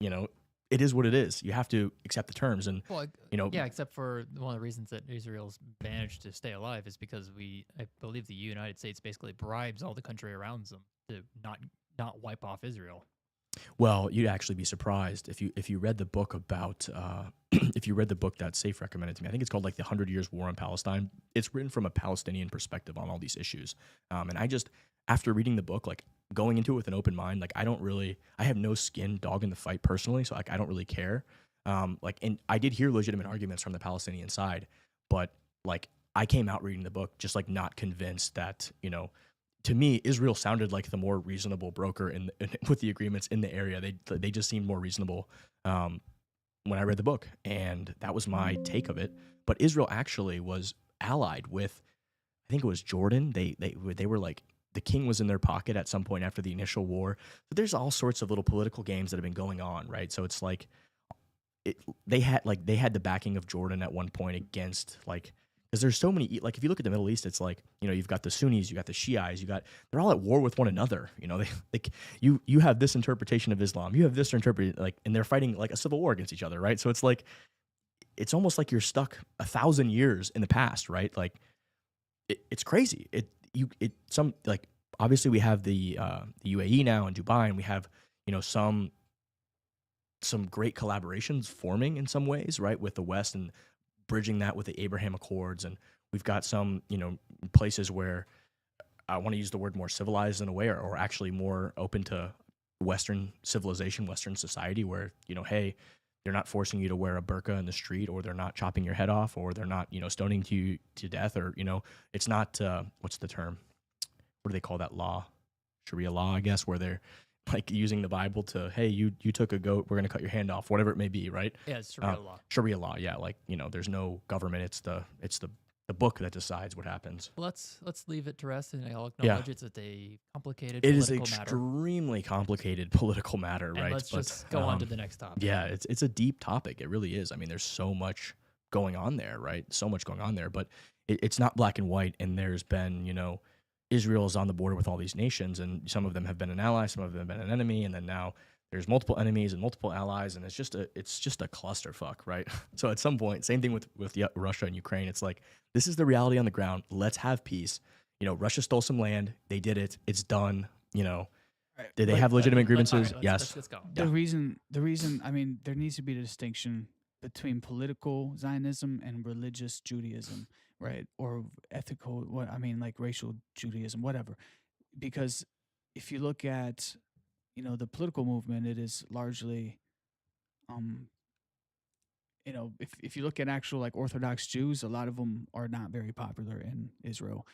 it is what it is. You have to accept the terms. And, yeah, except for one of the reasons that Israel's managed to stay alive is because I believe the United States basically bribes all the country around them to not wipe off Israel. Well, you'd actually be surprised if you read the book about if you read the book that Safe recommended to me. I think it's called like the 100 Years War on Palestine. It's written from a Palestinian perspective on all these issues. And I just, after reading the book, like going into it with an open mind, like I have no dog in the fight personally, so like I don't really care. And I did hear legitimate arguments from the Palestinian side, but like I came out reading the book just like not convinced that to me, Israel sounded like the more reasonable broker with the agreements in the area. They just seemed more reasonable when I read the book, and that was my take of it. But Israel actually was allied with, I think it was Jordan. They were like, the king was in their pocket at some point after the initial war. But there's all sorts of little political games that have been going on, right? So it's like they had the backing of Jordan at one point against like. Because there's so many, like if you look at the Middle East, it's like, you've got the Sunnis, you got the Shiites, they're all at war with one another. You have this interpretation of Islam, you have this interpretation, like, and they're fighting like a civil war against each other, right? So it's like, it's almost like you're stuck 1,000 years in the past, right? Like, it's crazy. Obviously we have the UAE now and Dubai, and we have, some great collaborations forming in some ways, right, with the West and bridging that with the Abraham Accords. And we've got some, places where I want to use the word more civilized in a way, or actually more open to Western civilization, Western society, where, hey, they're not forcing you to wear a burqa in the street, or they're not chopping your head off, or they're not, stoning you to death, or, it's not, what's the term? What do they call that law? Sharia law, I guess, where they're like using the Bible to, hey, you took a goat, we're going to cut your hand off, whatever it may be, right? Yeah, it's Sharia law. Sharia law, yeah. Like, there's no government. It's the the book that decides what happens. Let's leave it to rest, and I'll acknowledge it's a complicated It is political matter. extremely complicated political matter, And right? let's just go on to the next topic. Yeah, it's a deep topic. It really is. I mean, there's so much going on there, right? So much going on there, but it's not black and white. And there's been, Israel is on the border with all these nations, and some of them have been an ally, some of them have been an enemy, and then now there's multiple enemies and multiple allies, and it's just a clusterfuck, right? So at some point, same thing with Russia and Ukraine. It's like, this is the reality on the ground. Let's have peace. Russia stole some land. They did it. It's done. Did they have legitimate grievances? Yes. Let's go. The reason, I mean, there needs to be a distinction between political Zionism and religious Judaism, right? Or ethical, like racial Judaism, whatever. Because if you look at, the political movement, it is largely, if you look at actual like Orthodox Jews, a lot of them are not very popular in Israel.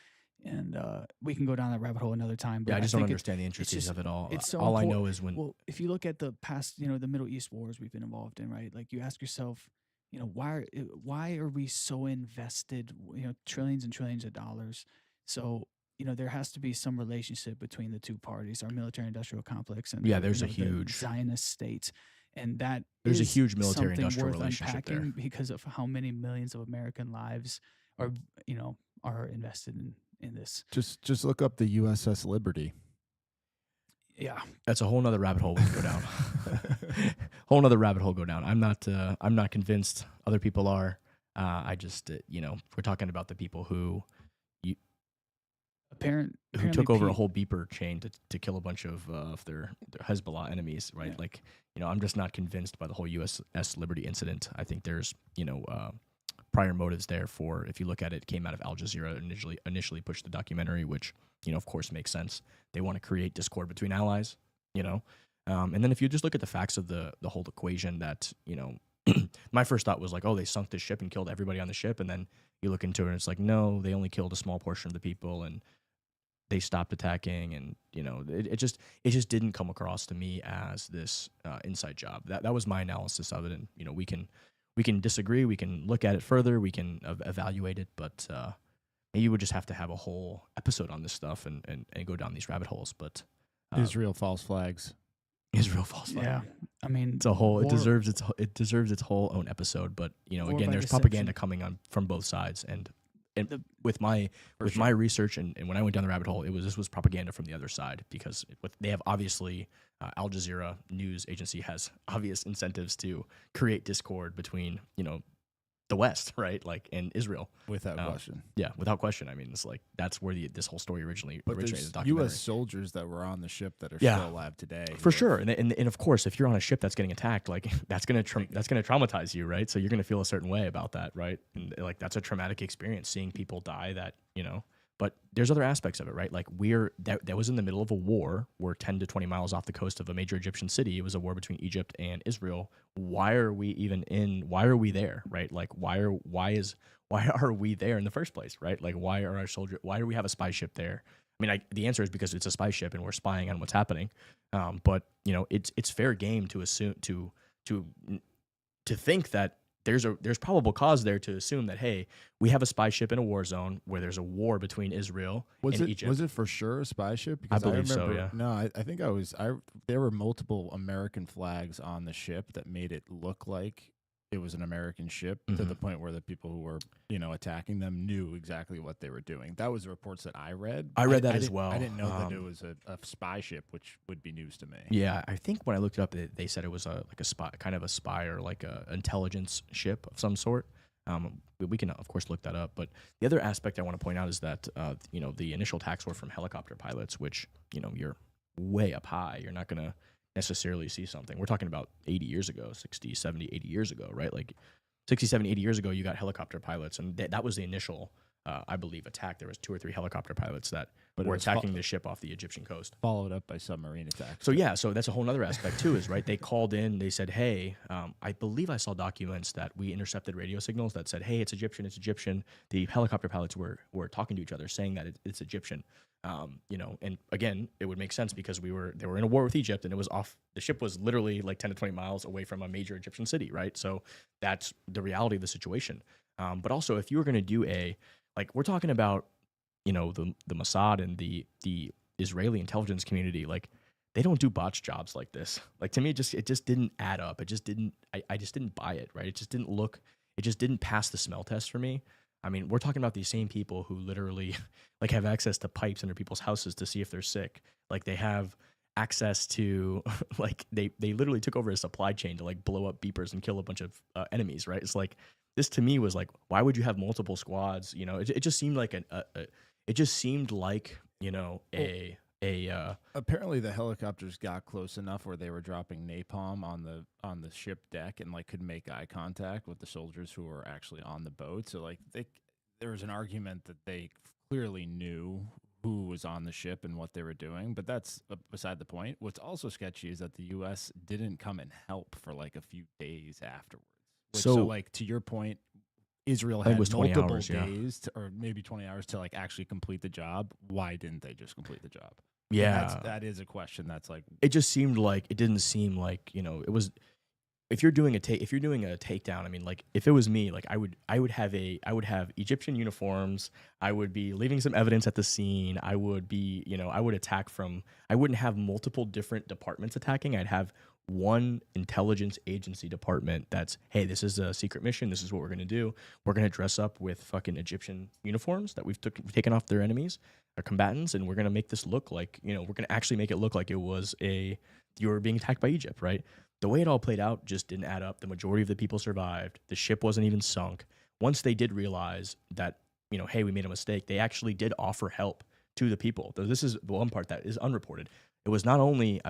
And we can go down that rabbit hole another time. But I just don't think understand the intricacies of it all. It's so all I important. know is when. Well, if you look at the past, the Middle East wars we've been involved in, right? Like you ask yourself, why are we so invested? Trillions and trillions of dollars. So there has to be some relationship between the two parties, our military-industrial complex, and there's a the huge Zionist state, and that there's a is huge military-industrial something worth relationship there unpacking because of how many millions of American lives are invested in this. Just look up the USS Liberty. Yeah, that's a whole nother rabbit hole we can go down. Whole nother rabbit hole go down. I'm not convinced. Other people are. I just we're talking about the people who apparently took over a whole beeper chain to kill a bunch of their Hezbollah enemies, right? Yeah. Like, I'm just not convinced by the whole USS Liberty incident. I think there's, prior motives there for, if you look at it, came out of Al Jazeera initially pushed the documentary, which, of course makes sense. They want to create discord between allies, and then if you just look at the facts of the whole equation that, my first thought was like, oh, they sunk the ship and killed everybody on the ship. And then you look into it and it's like, no, they only killed a small portion of the people and they stopped attacking. And, it just didn't come across to me as this inside job. That was my analysis of it. And, we can disagree. We can look at it further. We can evaluate it. But maybe you would just have to have a whole episode on this stuff and go down these rabbit holes. But Israel false flags. Israel false flag. Yeah, I mean, it's a whole. It deserves its whole own episode. But again, there's propaganda coming on from both sides, and with my research and when I went down the rabbit hole, this was propaganda from the other side because they have obviously Al Jazeera news agency has obvious incentives to create discord between the West, right? Like in Israel, without question. Yeah, without question. I mean, it's like that's where this whole story originated. There's U.S. soldiers that were on the ship that are still alive today. For sure, and of course, if you're on a ship that's getting attacked, like that's gonna traumatize you, right? So you're gonna feel a certain way about that, right? And like that's a traumatic experience, seeing people die. That But there's other aspects of it, right? Like that was in the middle of a war. We're 10 to 20 miles off the coast of a major Egyptian city. It was a war between Egypt and Israel. Why are we there, right? Like why are we there in the first place, right? Like why do we have a spy ship there? I mean, the answer is because it's a spy ship and we're spying on what's happening. But it's fair game to assume to think that there's probable cause there to assume that, hey, we have a spy ship in a war zone where there's a war between Israel and Egypt. Was it for sure a spy ship? Because I believe so, yeah. No, I think there were multiple American flags on the ship that made it look like it was an American ship to the point where the people who were, attacking them knew exactly what they were doing. That was the reports that I read. I read that as well. I didn't know that it was a spy ship, which would be news to me. Yeah, I think when I looked it up, they said it was a spy or like a intelligence ship of some sort. We can of course look that up. But the other aspect I want to point out is that the initial attacks were from helicopter pilots, which you're way up high. You're not gonna necessarily see something. We're talking about 80 years ago, 60, 70, 80 years ago, right? Like 60, 70, 80 years ago, you got helicopter pilots, and that was the initial, I believe, attack. There was 2 or 3 helicopter pilots that were attacking the ship off the Egyptian coast. Followed up by submarine attacks. So that's a whole other aspect too, is right. They called in, they said, hey, I believe I saw documents that we intercepted radio signals that said, hey, it's Egyptian. The helicopter pilots were talking to each other saying that it's Egyptian. And again, it would make sense because they were in a war with Egypt, and the ship was literally like 10 to 20 miles away from a major Egyptian city, right? So that's the reality of the situation. But also, if you were going to do like we're talking about, the Mossad and the Israeli intelligence community. Like they don't do botch jobs like this. Like to me, it just didn't add up. It just didn't. I just didn't buy it. Right. It just didn't look. It just didn't pass the smell test for me. I mean, we're talking about these same people who literally like have access to pipes under people's houses to see if they're sick. Like they have access to like they literally took over a supply chain to like blow up beepers and kill a bunch of enemies, right? It's like this to me was like, why would you have multiple squads? It just seemed like it just seemed like apparently the helicopters got close enough where they were dropping napalm on the ship deck and like could make eye contact with the soldiers who were actually on the boat. So like there was an argument that they clearly knew who was on the ship and what they were doing, but that's beside the point. What's also sketchy is that the U.S. didn't come and help for like a few days afterwards. So like to your point, Israel had multiple days or maybe 20 hours to like actually complete the job. Why didn't they just complete the job? Yeah, that is a question. That's like it just seemed like it didn't seem like it was. If you're doing a takedown, I mean, like if it was me, like I would have Egyptian uniforms. I would be leaving some evidence at the scene. I would be, I would attack from. I wouldn't have multiple different departments attacking. I'd have one intelligence agency department that's, hey, this is a secret mission. This is what we're gonna do. We're gonna dress up with fucking Egyptian uniforms that we've taken off their enemies, our combatants, and we're gonna make this look like, we're gonna actually make it look like it was you were being attacked by Egypt, right? The way it all played out just didn't add up. The majority of the people survived. The ship wasn't even sunk. Once they did realize that, hey, we made a mistake, they actually did offer help to the people. Though this is the one part that is unreported. It was not only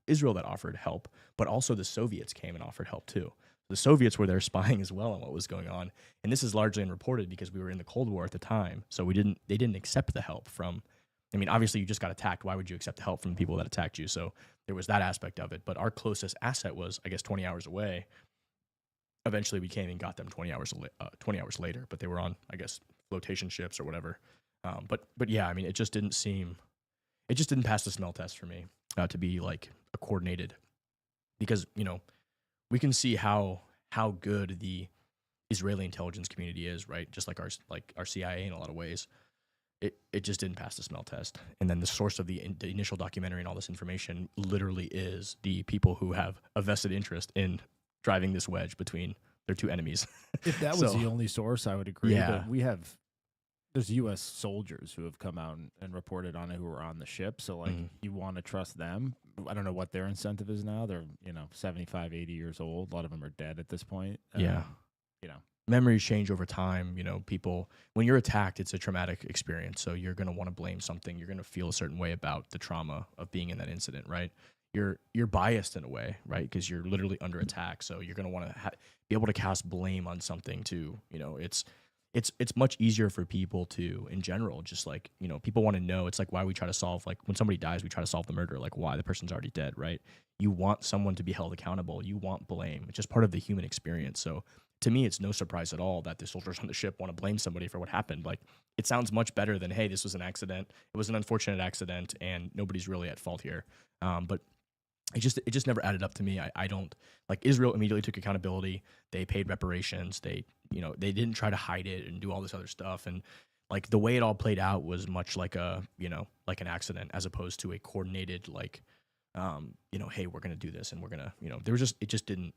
Israel that offered help, but also the Soviets came and offered help too. The Soviets were there spying as well on what was going on. And this is largely unreported because we were in the Cold War at the time. So they didn't accept the help from, obviously you just got attacked. Why would you accept the help from the people that attacked you? So there was that aspect of it. But our closest asset was, I guess, 20 hours away. Eventually we came and got them 20 hours later, but they were on, I guess, flotation ships or whatever. But yeah, it just didn't pass the smell test for me to be like a coordinated, because, we can see how good the Israeli intelligence community is, right? Just like our CIA in a lot of ways. It just didn't pass the smell test. And then the source of the initial documentary and all this information literally is the people who have a vested interest in driving this wedge between their two enemies. If that was the only source, I would agree. Yeah. But there's U.S. soldiers who have come out and reported on it who were on the ship. So like you want to trust them. I don't know what their incentive is now. They're, 75, 80 years old. A lot of them are dead at this point. Yeah. Memories change over time. People, when you're attacked, it's a traumatic experience. So you're going to want to blame something. You're going to feel a certain way about the trauma of being in that incident, right? You're biased in a way, right? Because you're literally under attack. So you're going to want to be able to cast blame on something too. It's much easier for people to, in general, just like, people want to know. It's like why we try to solve, like when somebody dies, we try to solve the murder, like why the person's already dead, right? You want someone to be held accountable. You want blame. It's just part of the human experience. So to me, it's no surprise at all that the soldiers on the ship want to blame somebody for what happened. Like it sounds much better than, hey, this was an accident. It was an unfortunate accident and nobody's really at fault here. But it just never added up to me. I don't, like, Israel immediately took accountability. They paid reparations. They didn't try to hide it and do all this other stuff. And like the way it all played out was much like like an accident as opposed to a coordinated, like, hey, we're going to do this and we're going to, it just didn't,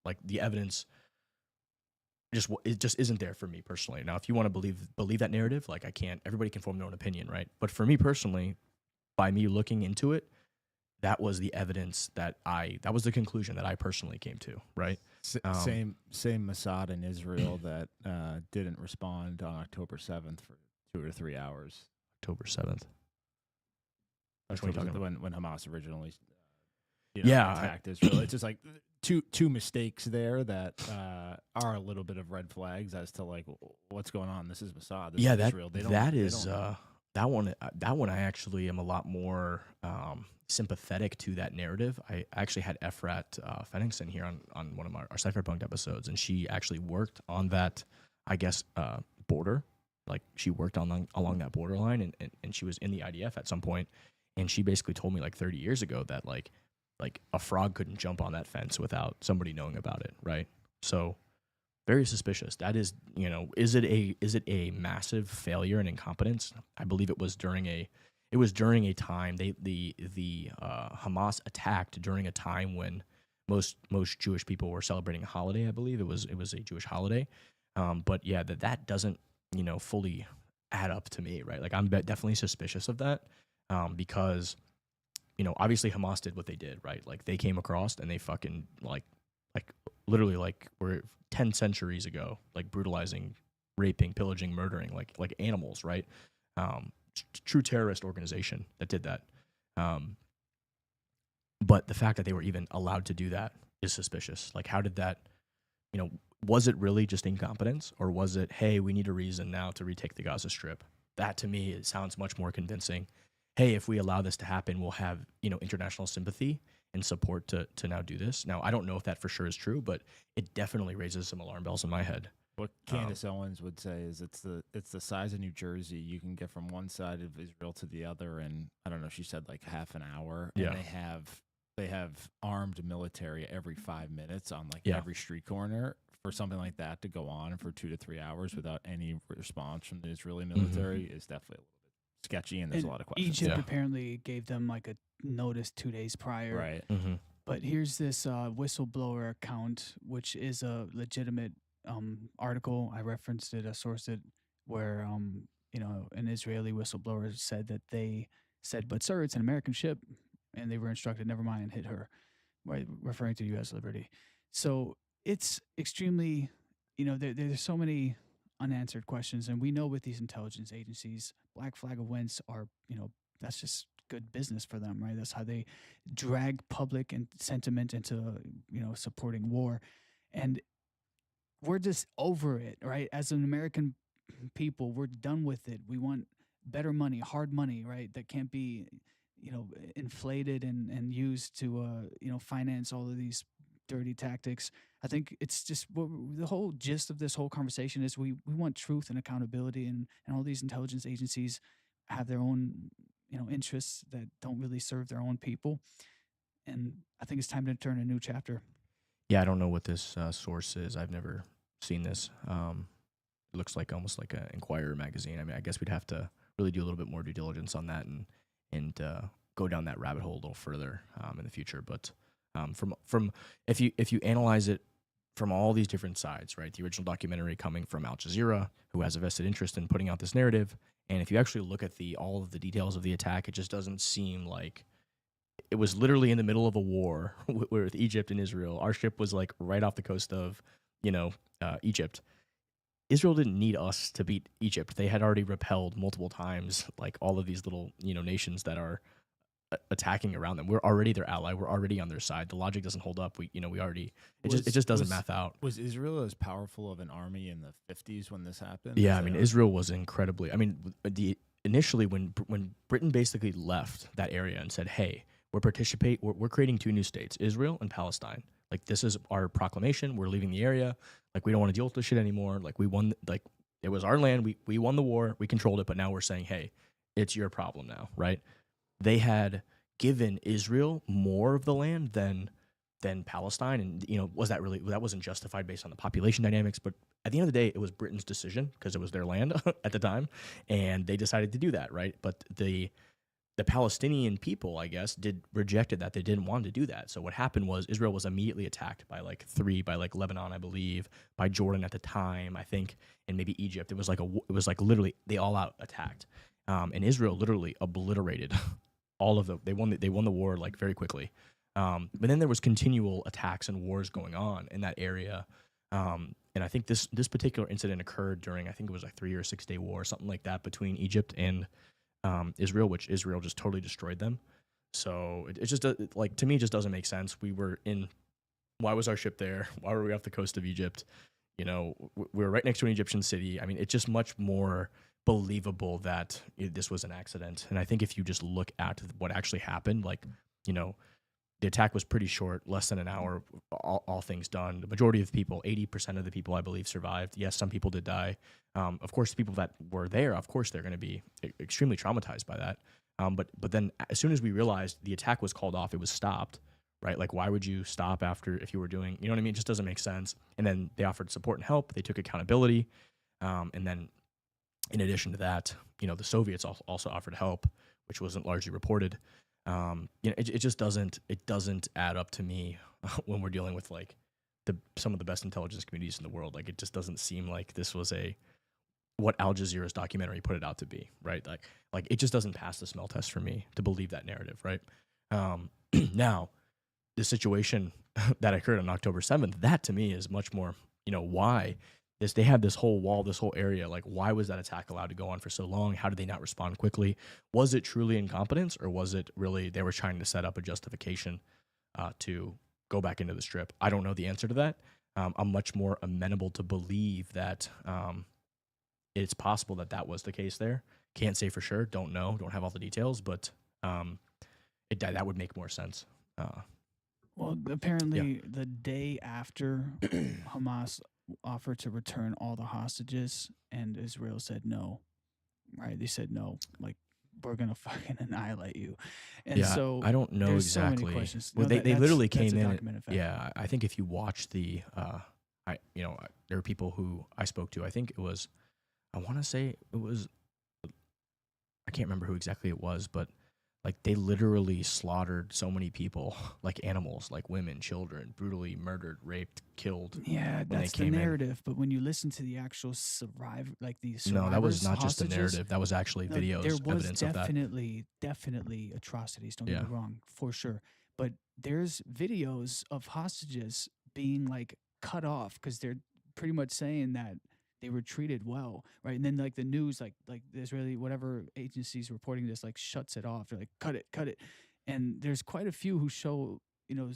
like, the evidence it just isn't there for me personally. Now, if you want to believe that narrative, like everybody can form their own opinion, right? But for me personally, by me looking into it, that was the evidence that was the conclusion that I personally came to, right? Same Mossad in Israel that didn't respond on October 7th for 2 or 3 hours. October 7th. When Hamas originally attacked Israel. It's just like two mistakes there that are a little bit of red flags as to like what's going on. This is Mossad. This is Israel. That one I actually am a lot more sympathetic to that narrative. I actually had Efrat Fenningson here on one of our Cypherpunk episodes, and she actually worked on that, I guess, border. Like she worked along that borderline, and she was in the IDF at some point, and she basically told me like 30 years ago that like a frog couldn't jump on that fence without somebody knowing about it, right? So very suspicious. That is, is it a massive failure and incompetence? I believe it was during a time the Hamas attacked during a time when most Jewish people were celebrating a holiday. I believe it was a Jewish holiday. But yeah, that doesn't fully add up to me, right? Like I'm definitely suspicious of that, because obviously Hamas did what they did, right? Like they came across and they fucking like literally like we're 10 centuries ago, like brutalizing, raping, pillaging, murdering like animals, right? True terrorist organization that did that. But the fact that they were even allowed to do that is suspicious. Like how did that, was it really just incompetence, or was it, hey, we need a reason now to retake the Gaza Strip? That to me, it sounds much more convincing. Hey, if we allow this to happen, we'll have, international sympathy and support to now do this. Now, I don't know if that for sure is true, but it definitely raises some alarm bells in my head. What Candace Owens would say is it's the size of New Jersey. You can get from one side of Israel to the other in, I don't know, she said like half an hour. And Yeah. they have armed military every 5 minutes on like Yeah. every street corner. For something like that to go on for 2 to 3 hours without any response from the Israeli military is definitely a little bit sketchy, and there's a lot of questions. Egypt apparently gave them like a notice 2 days prior. Right. But here's this whistleblower account, which is a legitimate article. I referenced it, I sourced it, where an Israeli whistleblower said that they said, "But sir, it's an American ship," and they were instructed, "Never mind, hit her," right, referring to U.S. Liberty. So it's extremely, there's so many unanswered questions, and we know with these intelligence agencies, black flag events are, that's just good business for them, right? That's how they drag public and sentiment into, supporting war, and we're just over it, right? As an American people, we're done with it. We want better money, hard money, right? That can't be, inflated and used to, finance all of these dirty tactics. I think it's just the whole gist of this whole conversation is we want truth and accountability, and all these intelligence agencies have their own, interests that don't really serve their own people. And I think it's time to turn a new chapter. Yeah, I don't know what this source is. I've never seen this. It looks like almost like an Inquirer magazine. I mean, I guess we'd have to really do a little bit more due diligence on that and go down that rabbit hole a little further in the future. But from if you analyze it from all these different sides, right? The original documentary coming from Al Jazeera, who has a vested interest in putting out this narrative, and if you actually look at all of the details of the attack, it just doesn't seem like it was literally in the middle of a war with Egypt and Israel. Our ship was like right off the coast of, Egypt. Israel didn't need us to beat Egypt. They had already repelled multiple times, like all of these little, nations that are attacking around them. We're already their ally. We're already on their side. The logic doesn't hold up. It just doesn't math out. Was Israel as powerful of an army in the 50s when this happened? Yeah, I mean, Israel was incredibly. I mean, initially when Britain basically left that area and said, "Hey, we're creating 2 new states, Israel and Palestine. Like this is our proclamation. We're leaving the area. Like we don't want to deal with this shit anymore. Like we won. Like it was our land. We won the war. We controlled it. But now we're saying, hey, it's your problem now, right?" They had given Israel more of the land than Palestine, and that wasn't justified based on the population dynamics. But at the end of the day, it was Britain's decision because it was their land at the time, and they decided to do that, right? But the Palestinian people, I guess, rejected that. They didn't want to do that. So what happened was Israel was immediately attacked by Lebanon, I believe, by Jordan at the time, I think, and maybe Egypt. It was like literally they all out attacked, and Israel literally obliterated all of them. They won the war like very quickly. But then there was continual attacks and wars going on in that area. And I think this particular incident occurred during, I think it was like 3 or 6 day war, something like that, between Egypt and Israel, which Israel just totally destroyed them. So it just to me, it just doesn't make sense. Why was our ship there? Why were we off the coast of Egypt? We were right next to an Egyptian city. I mean, it's just much more believable that this was an accident. And I think if you just look at what actually happened, the attack was pretty short, less than an hour, all things done. The majority of the people, 80% of the people, I believe, survived. Yes, some people did die. Of course, the people that were there, of course, they're going to be extremely traumatized by that. But then as soon as we realized the attack was called off, it was stopped, right? Like, why would you stop after if you were doing, you know what I mean? It just doesn't make sense. And then they offered support and help. They took accountability. And then in addition to that, you know, the Soviets also offered help, which wasn't largely reported. You know, it just doesn't add up to me when we're dealing with like some of the best intelligence communities in the world. Like, it just doesn't seem like this was what Al Jazeera's documentary put it out to be, right? Like it just doesn't pass the smell test for me to believe that narrative, right? Now, the situation that occurred on October 7th, that to me is much more, you know, why they had this whole wall, this whole area. Like, why was that attack allowed to go on for so long? How did they not respond quickly? Was it truly incompetence, or was it really they were trying to set up a justification to go back into the strip? I don't know the answer to that. I'm much more amenable to believe that it's possible that was the case there. Can't say for sure. Don't know. Don't have all the details, but that would make more sense. Well, apparently the day after Hamas offered to return all the hostages and Israel said no, right? They said no, like, we're going to fucking annihilate you. And yeah, so I don't know exactly. So many questions. Well, No, they literally that's came a in. documented fact. Yeah, I think if you watch there were people who I spoke to. I think it was, I want to say it was, I can't remember who exactly it was, but like they literally slaughtered so many people, like animals, like women, children, brutally murdered, raped, killed. Yeah, that's the narrative. But when you listen to the actual no, that was not just the narrative. That was actually videos, there was evidence of that. definitely atrocities. Don't get me wrong, for sure. But there's videos of hostages being like cut off because they're pretty much saying that they were treated well, right? And then like the news, like the Israeli whatever agencies reporting this, like shuts it off. They're like, cut it. And there's quite a few who show, you know,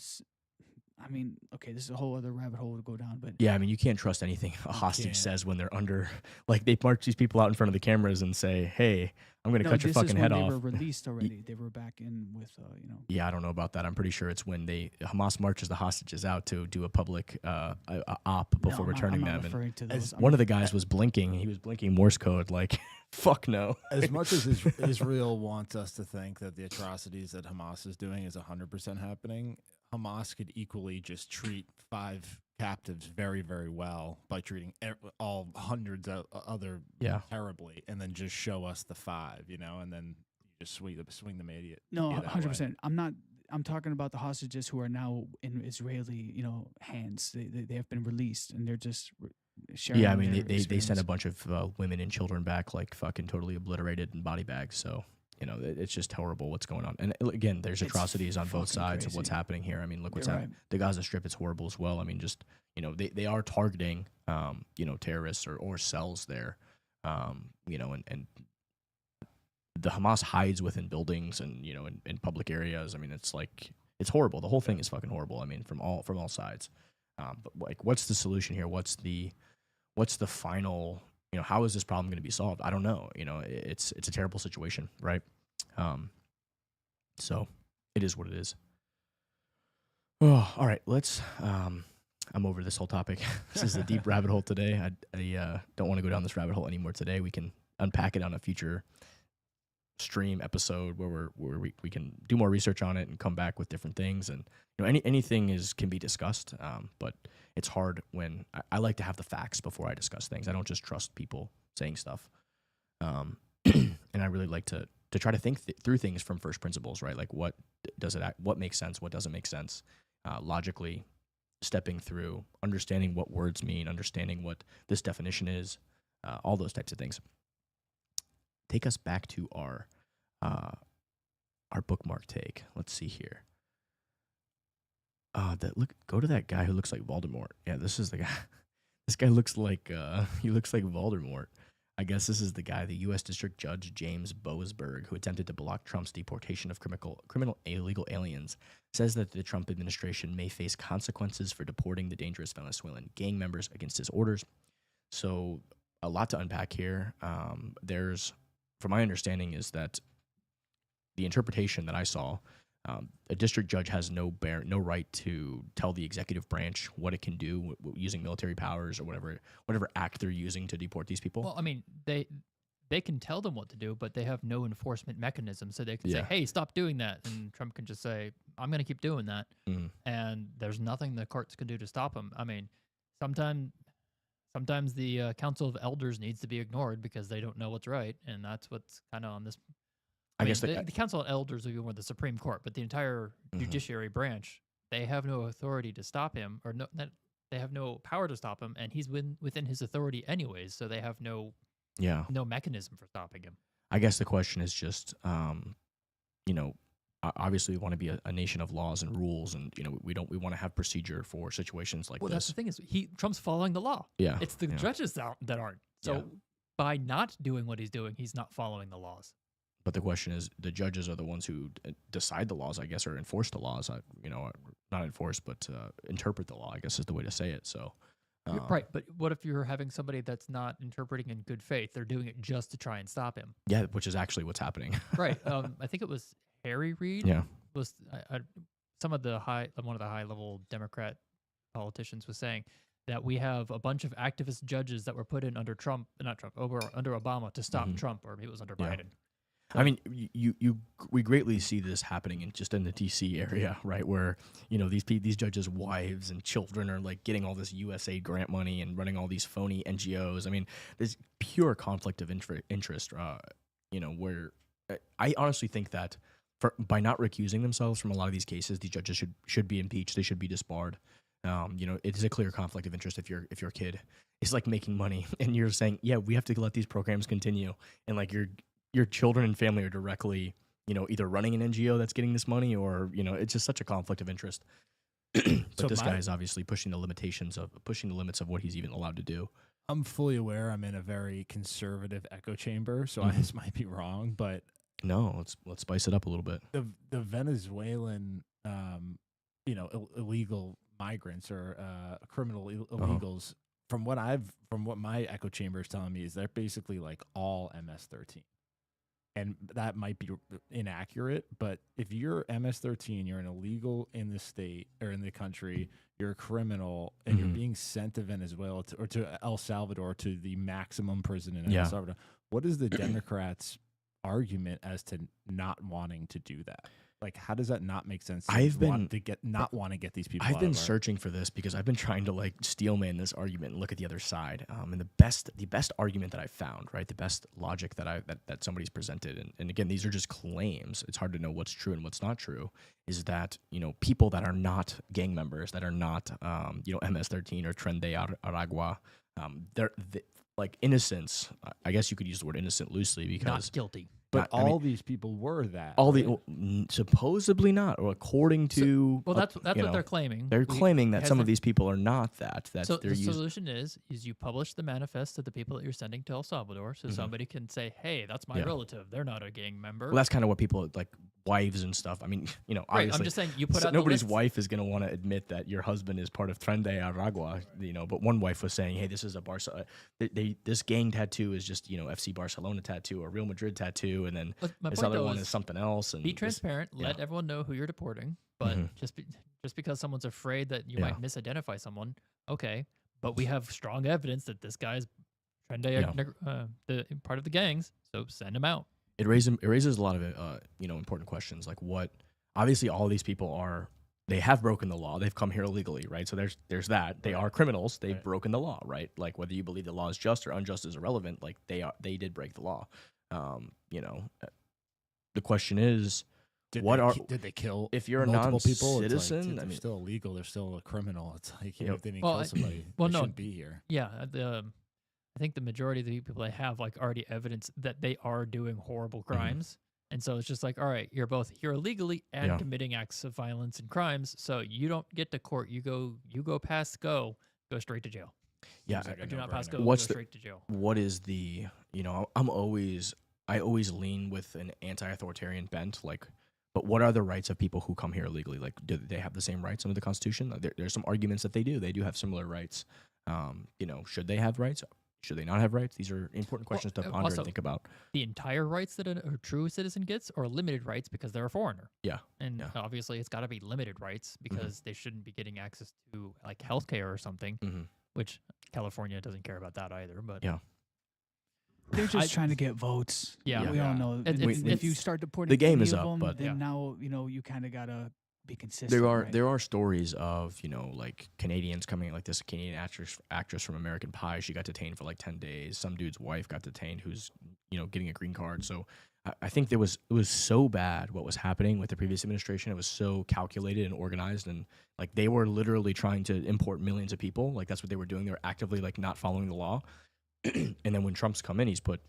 I mean, okay, this is a whole other rabbit hole to go down, but yeah, I mean, you can't trust anything a hostage says when they're under. Like, they march these people out in front of the cameras and say, "Hey, I'm going to cut your fucking head off." They were released already. They were back in with, you know. Yeah, I don't know about that. I'm pretty sure it's when Hamas marches the hostages out to do a public op before returning them. And one of the guys was blinking. He was blinking Morse code. Like, fuck no. As much as Israel wants us to think that the atrocities that Hamas is doing is 100% happening, Hamas could equally just treat 5 captives very, very well by treating all hundreds of other terribly, and then just show us the 5, you know, and then you just swing the media. No, 100%. I'm talking about the hostages who are now in Israeli, you know, hands. They have been released, and they're just sharing. Yeah, I mean, they sent a bunch of women and children back, like fucking totally obliterated in body bags. So, you know, it's just horrible what's going on. And again, there's atrocities on both sides of what's happening here. I mean, look what's happening. The Gaza Strip is horrible as well. I mean, just, you know, they are targeting, you know, terrorists or cells there, you know, and the Hamas hides within buildings and, you know, in public areas. I mean, it's like, it's horrible. The whole thing is fucking horrible. I mean, from all sides. But like, what's the solution here? What's the final, you know, how is this problem going to be solved? I don't know. You know, it's a terrible situation, right? So it is what it is. Oh, all right. Let's. I'm over this whole topic. This is a deep rabbit hole today. I don't want to go down this rabbit hole anymore today. We can unpack it on a future stream episode where we can do more research on it and come back with different things. And, you know, anything can be discussed, but it's hard when I like to have the facts before I discuss things. I don't just trust people saying stuff, and I really like to try to think through things from first principles, right? Like, what makes sense, what doesn't make sense, logically stepping through, understanding what words mean, understanding what this definition is, all those types of things. Take us back to our bookmark take. Let's see here. Go to that guy who looks like Voldemort. Yeah, this is the guy. This guy looks like he looks like Voldemort. I guess this is the guy, the U.S. District Judge James Boasberg, who attempted to block Trump's deportation of criminal illegal aliens, says that the Trump administration may face consequences for deporting the dangerous Venezuelan gang members against his orders. So a lot to unpack here. From my understanding, is that the interpretation that I saw, a district judge has no right to tell the executive branch what it can do using military powers or whatever act they're using to deport these people. Well, I mean, they can tell them what to do, but they have no enforcement mechanism. So they can say, Yeah. hey, stop doing that. And Trump can just say, I'm going to keep doing that. Mhm. And there's nothing the courts can do to stop him. I mean, sometimes the Council of Elders needs to be ignored because they don't know what's right. And that's what's kind of on this. I mean, guess the Council of Elders would be more the Supreme Court, but the entire Mhm. judiciary branch, they have no authority to stop him, or they have no power to stop him, and he's within his authority anyways, so they have no mechanism for stopping him. I guess the question is just, you know, obviously we want to be a nation of laws and rules, and we want to have procedure for situations like Well, that's this. the thing is Trump's following the law. Yeah, It's the judges that aren't. So Yeah. by not doing what he's doing, he's not following the laws. But the question is, the judges are the ones who decide the laws, I guess, or enforce the laws. Not enforce, but interpret the law, I guess is the way to say it. So, Right, but what if you're having somebody that's not interpreting in good faith? They're doing it just to try and stop him. Yeah, which is actually what's happening. Right. I think it was Harry Reid. Yeah. Was one of the high level Democrat politicians was saying that we have a bunch of activist judges that were put in under under Obama to stop Trump, or maybe it was under Yeah. Biden. I mean, we greatly see this happening in the DC area, right? Where these judges' wives and children are like getting all this USAID grant money and running all these phony NGOs. I mean, there's pure conflict of interest. Where I honestly think that by not recusing themselves from a lot of these cases, these judges should be impeached. They should be disbarred. It is a clear conflict of interest if your kid is like making money and you're saying, yeah, we have to let these programs continue, and like your children and family are directly, either running an NGO that's getting this money, or it's just such a conflict of interest. But this guy is obviously pushing the limits of what he's even allowed to do. I'm fully aware I'm in a very conservative echo chamber, so this might be wrong, but no, let's spice it up a little bit. The Venezuelan, illegal migrants or criminal illegals, from what my echo chamber is telling me, is they're basically like all MS-13. And that might be inaccurate, but if you're MS-13, you're an illegal in the state or in the country, you're a criminal, and you're being sent to Venezuela or to El Salvador, to the maximum prison in El Salvador. What is the Democrats' argument as to not wanting to do that? Like, how does that not make sense? Want to get these people. I've been searching for this because I've been trying to like steelman this argument and look at the other side. And the best argument that I found, right, the best logic that somebody's presented, and again, these are just claims. It's hard to know what's true and what's not true. Is that people that are not gang members, that are not MS-13 or Tren de Aragua, they're like innocents. I guess you could use the word innocent loosely because not guilty. But these people were that. Supposedly not, or according to. That's what they're claiming. They're claiming that some of these people are not that. So the solution is you publish the manifest to the people that you're sending to El Salvador, so somebody can say, "Hey, that's my relative. They're not a gang member." Well, that's kind of what people like, wives and stuff. I mean, right, obviously, I'm just saying you put out nobody's wife is going to want to admit that your husband is part of Tren de Aragua. But one wife was saying, "Hey, this is a Barca. This gang tattoo is just FC Barcelona tattoo or Real Madrid tattoo." And then this other one is something else. And be transparent. Let everyone know who you're deporting. But just because someone's afraid that you might misidentify someone, okay. But we have strong evidence that this guy's the part of the gangs. So send him out. It raises a lot of important questions, like what. Obviously, all of these people they have broken the law. They've come here illegally, right? So there's that. They are criminals. They've broken the law, right? Like whether you believe the law is just or unjust is irrelevant. Like they did break the law. The question is, did they kill? If you're a non-citizen, they're still illegal. They're still a criminal. It's like if they didn't kill somebody, they shouldn't be here. Yeah, I think the majority of the people they have already evidence that they are doing horrible crimes, and so it's just like, all right, you're both here illegally and committing acts of violence and crimes, so you don't get to court. You go past go straight to jail. Yeah, do not pass go. Go straight to jail. What is the I always lean with an anti-authoritarian bent, but what are the rights of people who come here illegally? Like, do they have the same rights under the Constitution? There's some arguments that they do. They do have similar rights. Should they have rights? Should they not have rights? These are important questions to ponder and think about. The entire rights that a true citizen gets, or limited rights because they're a foreigner. Yeah. And obviously it's got to be limited rights because they shouldn't be getting access to like healthcare or something, which California doesn't care about that either. But They're just trying to get votes. Yeah. We all know. If you start deporting the game is any of up, them, but then now you kind of gotta be consistent. there are stories of like Canadians coming, like this Canadian actress from American Pie. She got detained for like 10 days. Some dude's wife got detained who's getting a green card. So I think it was so bad what was happening with the previous administration. It was so calculated and organized, and like they were literally trying to import millions of people. Like that's what they were doing. They were actively like not following the law. And then when Trump's come in, he's put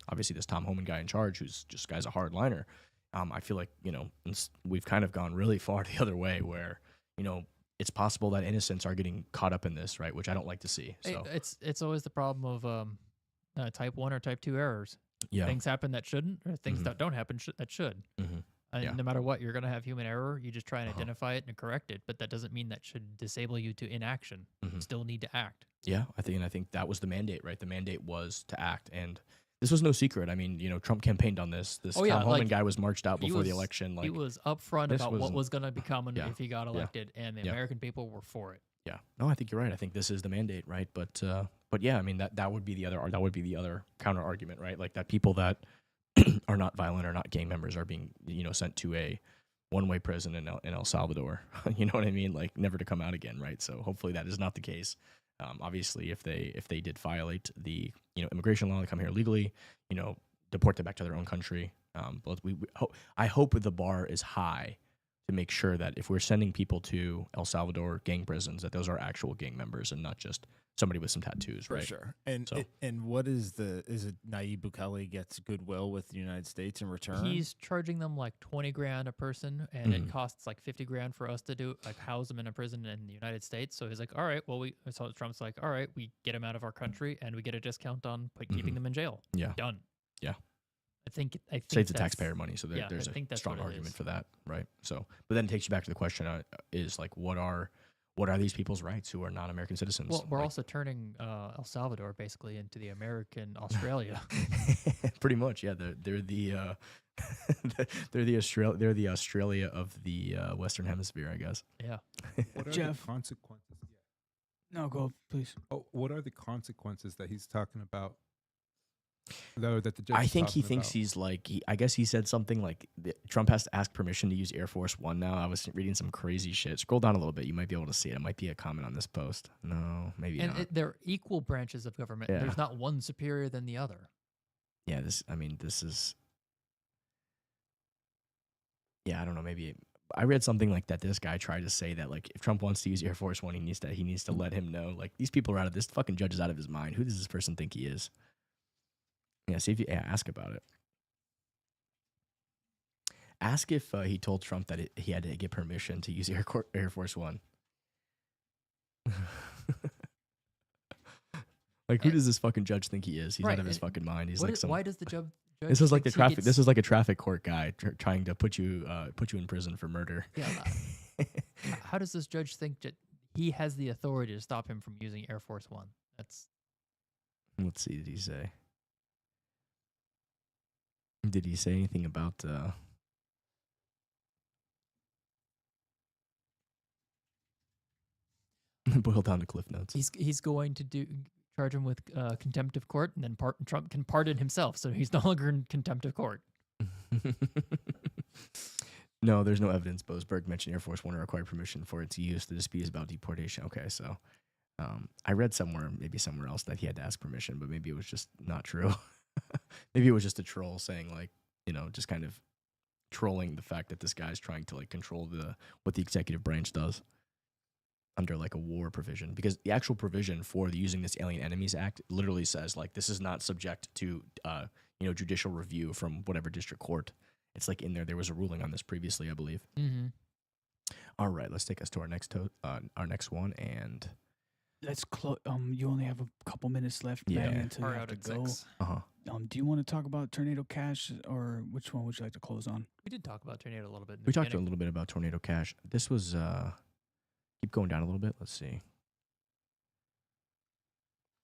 obviously this Tom Homan guy in charge, who's just guy's a hardliner. I feel like we've kind of gone really far the other way, where it's possible that innocents are getting caught up in this, right? Which I don't like to see. So It's always the problem of type 1 or type 2 errors. yeah, Things happen that shouldn't, or things that don't happen that should. Yeah. No matter what, you're going to have human error. You just try and identify it and correct it, but that doesn't mean that should disable you to inaction. You still need to act. Yeah, I think that was the mandate, right? The mandate was to act, and this was no secret. I mean, Trump campaigned on this. This Tom Homan guy was marched out before the election. Like he was upfront about what was going to be coming if he got elected, and the American people were for it. Yeah, no, I think you're right. I think this is the mandate, right? But yeah, I mean that would be the other counter argument, right? Like that people that are not violent or not gang members are being sent to a one-way prison in El Salvador. You know what I mean? Like never to come out again, right? So hopefully that is not the case. Obviously, if they did violate the immigration law, they come here illegally, deport them back to their own country. But I hope the bar is high to make sure that if we're sending people to El Salvador gang prisons, that those are actual gang members and not just somebody with some tattoos, right? For sure. And what is it Nayib Bukele gets goodwill with the United States in return? He's charging them like 20 grand a person, and it costs like 50 grand for us to house them in a prison in the United States. So he's like, all right, well, so Trump's like, all right, we get them out of our country and we get a discount on keeping them in jail. Yeah. Done. Yeah. I think saves the taxpayer money, so there's a strong what argument for that, right? So, but then it takes you back to the question: is like, what are these people's rights who are not American citizens? Well, we're also turning El Salvador basically into the American Australia. Pretty much, yeah. They're the they're the Australia of the Western Hemisphere, I guess. Yeah. What are Jeff. the consequences? No, go please. Oh, what are the consequences that he's talking about? That the judge I is think he talking thinks about? he's like, I guess he said something like Trump has to ask permission to use Air Force One now. I was reading some crazy shit. Scroll down a little bit. You might be able to see it. It might be a comment on this post. No, maybe not. They're equal branches of government. Yeah. There's not one superior than the other. Yeah, this is. Yeah, I don't know. Maybe I read something like that. This guy tried to say that like if Trump wants to use Air Force One, he needs to let him know. Like these people are out of this fucking judge is out of his mind. Who does this person think he is? Yeah, see if you ask about it. Ask if he told Trump that he had to get permission to use Air Force One. Like, who does this fucking judge think he is? He's out of his fucking mind. He's like why does the judge? This is like the think traffic. This is like a traffic court guy trying to put you in prison for murder. Yeah. How does this judge think that he has the authority to stop him from using Air Force One? Let's see. Did he say? Did he say anything about? Boil down to Cliff Notes. He's going to charge him with contempt of court, and then Trump can pardon himself, so he's no longer in contempt of court. No, there's no evidence. Boasberg mentioned Air Force One required permission for its use. The dispute is about deportation. Okay, so I read maybe somewhere else, that he had to ask permission, but maybe it was just not true. Maybe it was just a troll saying, like, just kind of trolling the fact that this guy's trying to like control what the executive branch does under like a war provision, because the actual provision for using this Alien Enemies Act literally says like this is not subject to judicial review from whatever district court. It's like in there. There was a ruling on this previously, I believe. Mm-hmm. All right, let's take us to our next one, and let's close. You only have a couple minutes left. Yeah. Maggie, until We're you have out to at go. 6. Do you want to talk about Tornado Cash, or which one would you like to close on? We did talk about Tornado a little bit. In the we talked a beginning. little bit about Tornado Cash. This was keep going down a little bit. Let's see.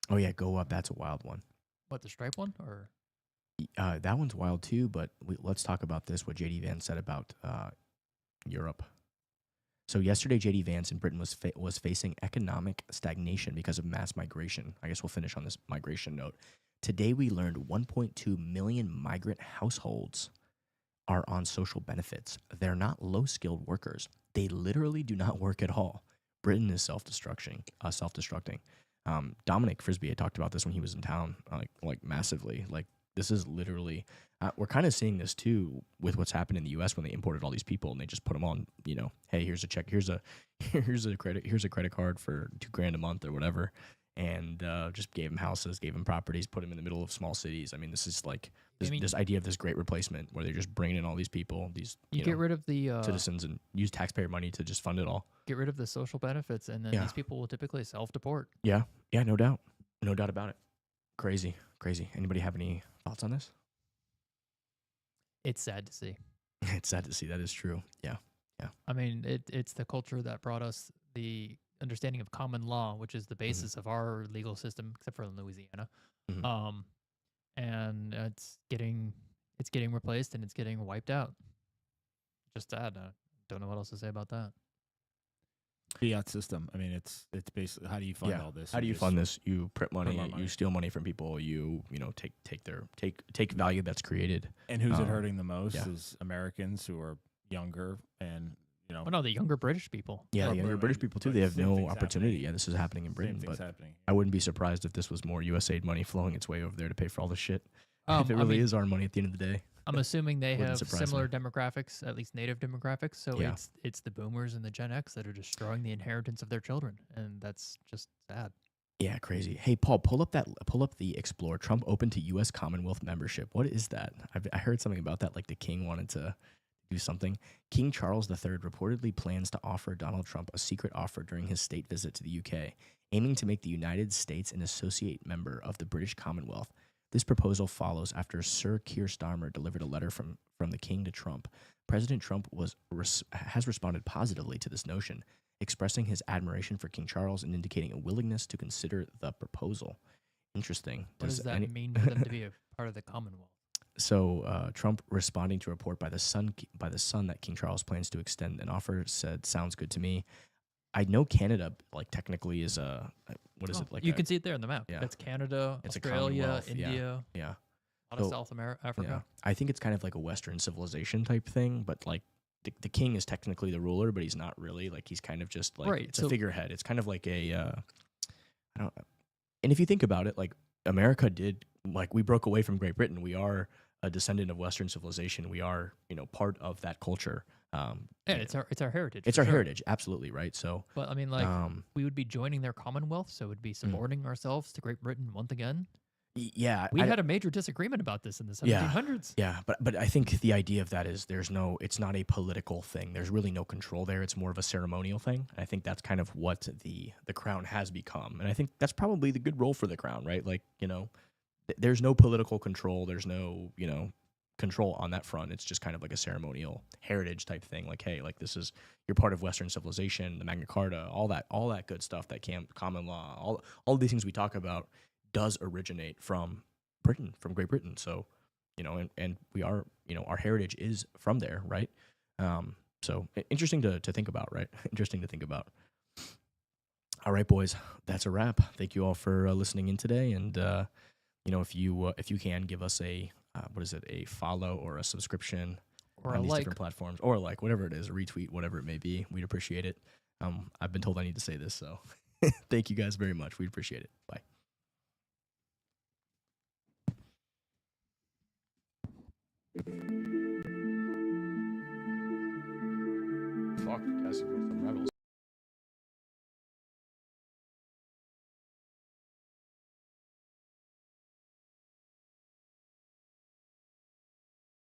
Oh yeah, go up. That's a wild one. What, the Stripe one, or? That one's wild too, but let's talk about this, what J.D. Vance said about Europe. So yesterday, J.D. Vance in Britain was facing economic stagnation because of mass migration. I guess we'll finish on this migration note. Today we learned 1.2 million migrant households are on social benefits. They're not low-skilled workers. They literally do not work at all. Britain is self-destructing. Dominic Frisby had talked about this when he was in town, like massively. Like, this is literally, we're kind of seeing this too with what's happened in the U.S. when they imported all these people and they just put them on, hey, here's a check, here's a credit card for $2,000 a month or whatever, and just gave them houses, gave them properties, put them in the middle of small cities. I mean, this is like this idea of this great replacement where they're just bringing in all these people, these get rid of the citizens, and use taxpayer money to just fund it all. Get rid of the social benefits, and then these people will typically self-deport. Yeah, no doubt about it. Crazy. Anybody have any thoughts on this? It's sad to see. It's sad to see. That is true. Yeah. I mean, it's the culture that brought us the understanding of common law, which is the basis of our legal system, except for in Louisiana. And it's getting replaced and it's getting wiped out. Just sad. I don't know what else to say about that. Fiat system. I mean, it's basically, how do you fund all this? How do you fund this? You print money, you steal money from people, you take value that's created. And who's it hurting the most is Americans who are younger and well, no, the younger British people. Yeah, the younger British people too. They have no opportunity. Yeah, this is happening in Britain, but I wouldn't be surprised if this was more USAID money flowing its way over there to pay for all this shit. If it really is our money at the end of the day. I'm assuming they have similar demographics, at least native demographics. So it's the boomers and the Gen X that are destroying the inheritance of their children, and that's just sad. Yeah, crazy. Hey, Paul, pull up the Explorer. Trump open to U.S. Commonwealth membership. What is that? I heard something about that, like the king wanted to do something. King Charles III reportedly plans to offer Donald Trump a secret offer during his state visit to the UK, aiming to make the United States an associate member of the British Commonwealth. This proposal follows after Sir Keir Starmer delivered a letter from the king to Trump. President Trump has responded positively to this notion, expressing his admiration for King Charles and indicating a willingness to consider the proposal. Interesting. What does that mean for them to be a part of the Commonwealth? So Trump, responding to a report by the Sun that King Charles plans to extend an offer, said, "Sounds good to me." I know Canada, like, technically is a what is it like? You can see it there on the map. Yeah, that's Canada, it's Australia, India. Yeah. A lot of South Africa. Yeah. I think it's kind of like a Western civilization type thing, but like the king is technically the ruler, but he's not really. Like, he's kind of just like it's a figurehead. It's kind of like a and if you think about it, like, America did, like, we broke away from Great Britain. We are a descendant of Western civilization. We are, part of that culture. It's our heritage. It's our heritage, absolutely, right? So, but I mean, like, we would be joining their Commonwealth, so it would be subordinating ourselves to Great Britain once again. Yeah, we had a major disagreement about this in the 1700s. Yeah, but I think the idea of that is it's not a political thing. There's really no control there. It's more of a ceremonial thing. And I think that's kind of what the crown has become. And I think that's probably the good role for the crown, right? Like, there's no political control. There's no, control on that front. It's just kind of like a ceremonial heritage type thing. Like, hey, like, this is, you're part of Western civilization, the Magna Carta, all that good stuff, that common law, all these things we talk about does originate from Britain, from Great Britain. So, and we are, our heritage is from there, right? So interesting to think about, right? Interesting to think about. All right, boys, that's a wrap. Thank you all for listening in today. And, if you can give us a follow or a subscription or on these like, different platforms, or like, whatever it is, a retweet, whatever it may be, we'd appreciate it. I've been told I need to say this, so thank you guys very much. We'd appreciate it. Bye. Fuck, guys, some rebels.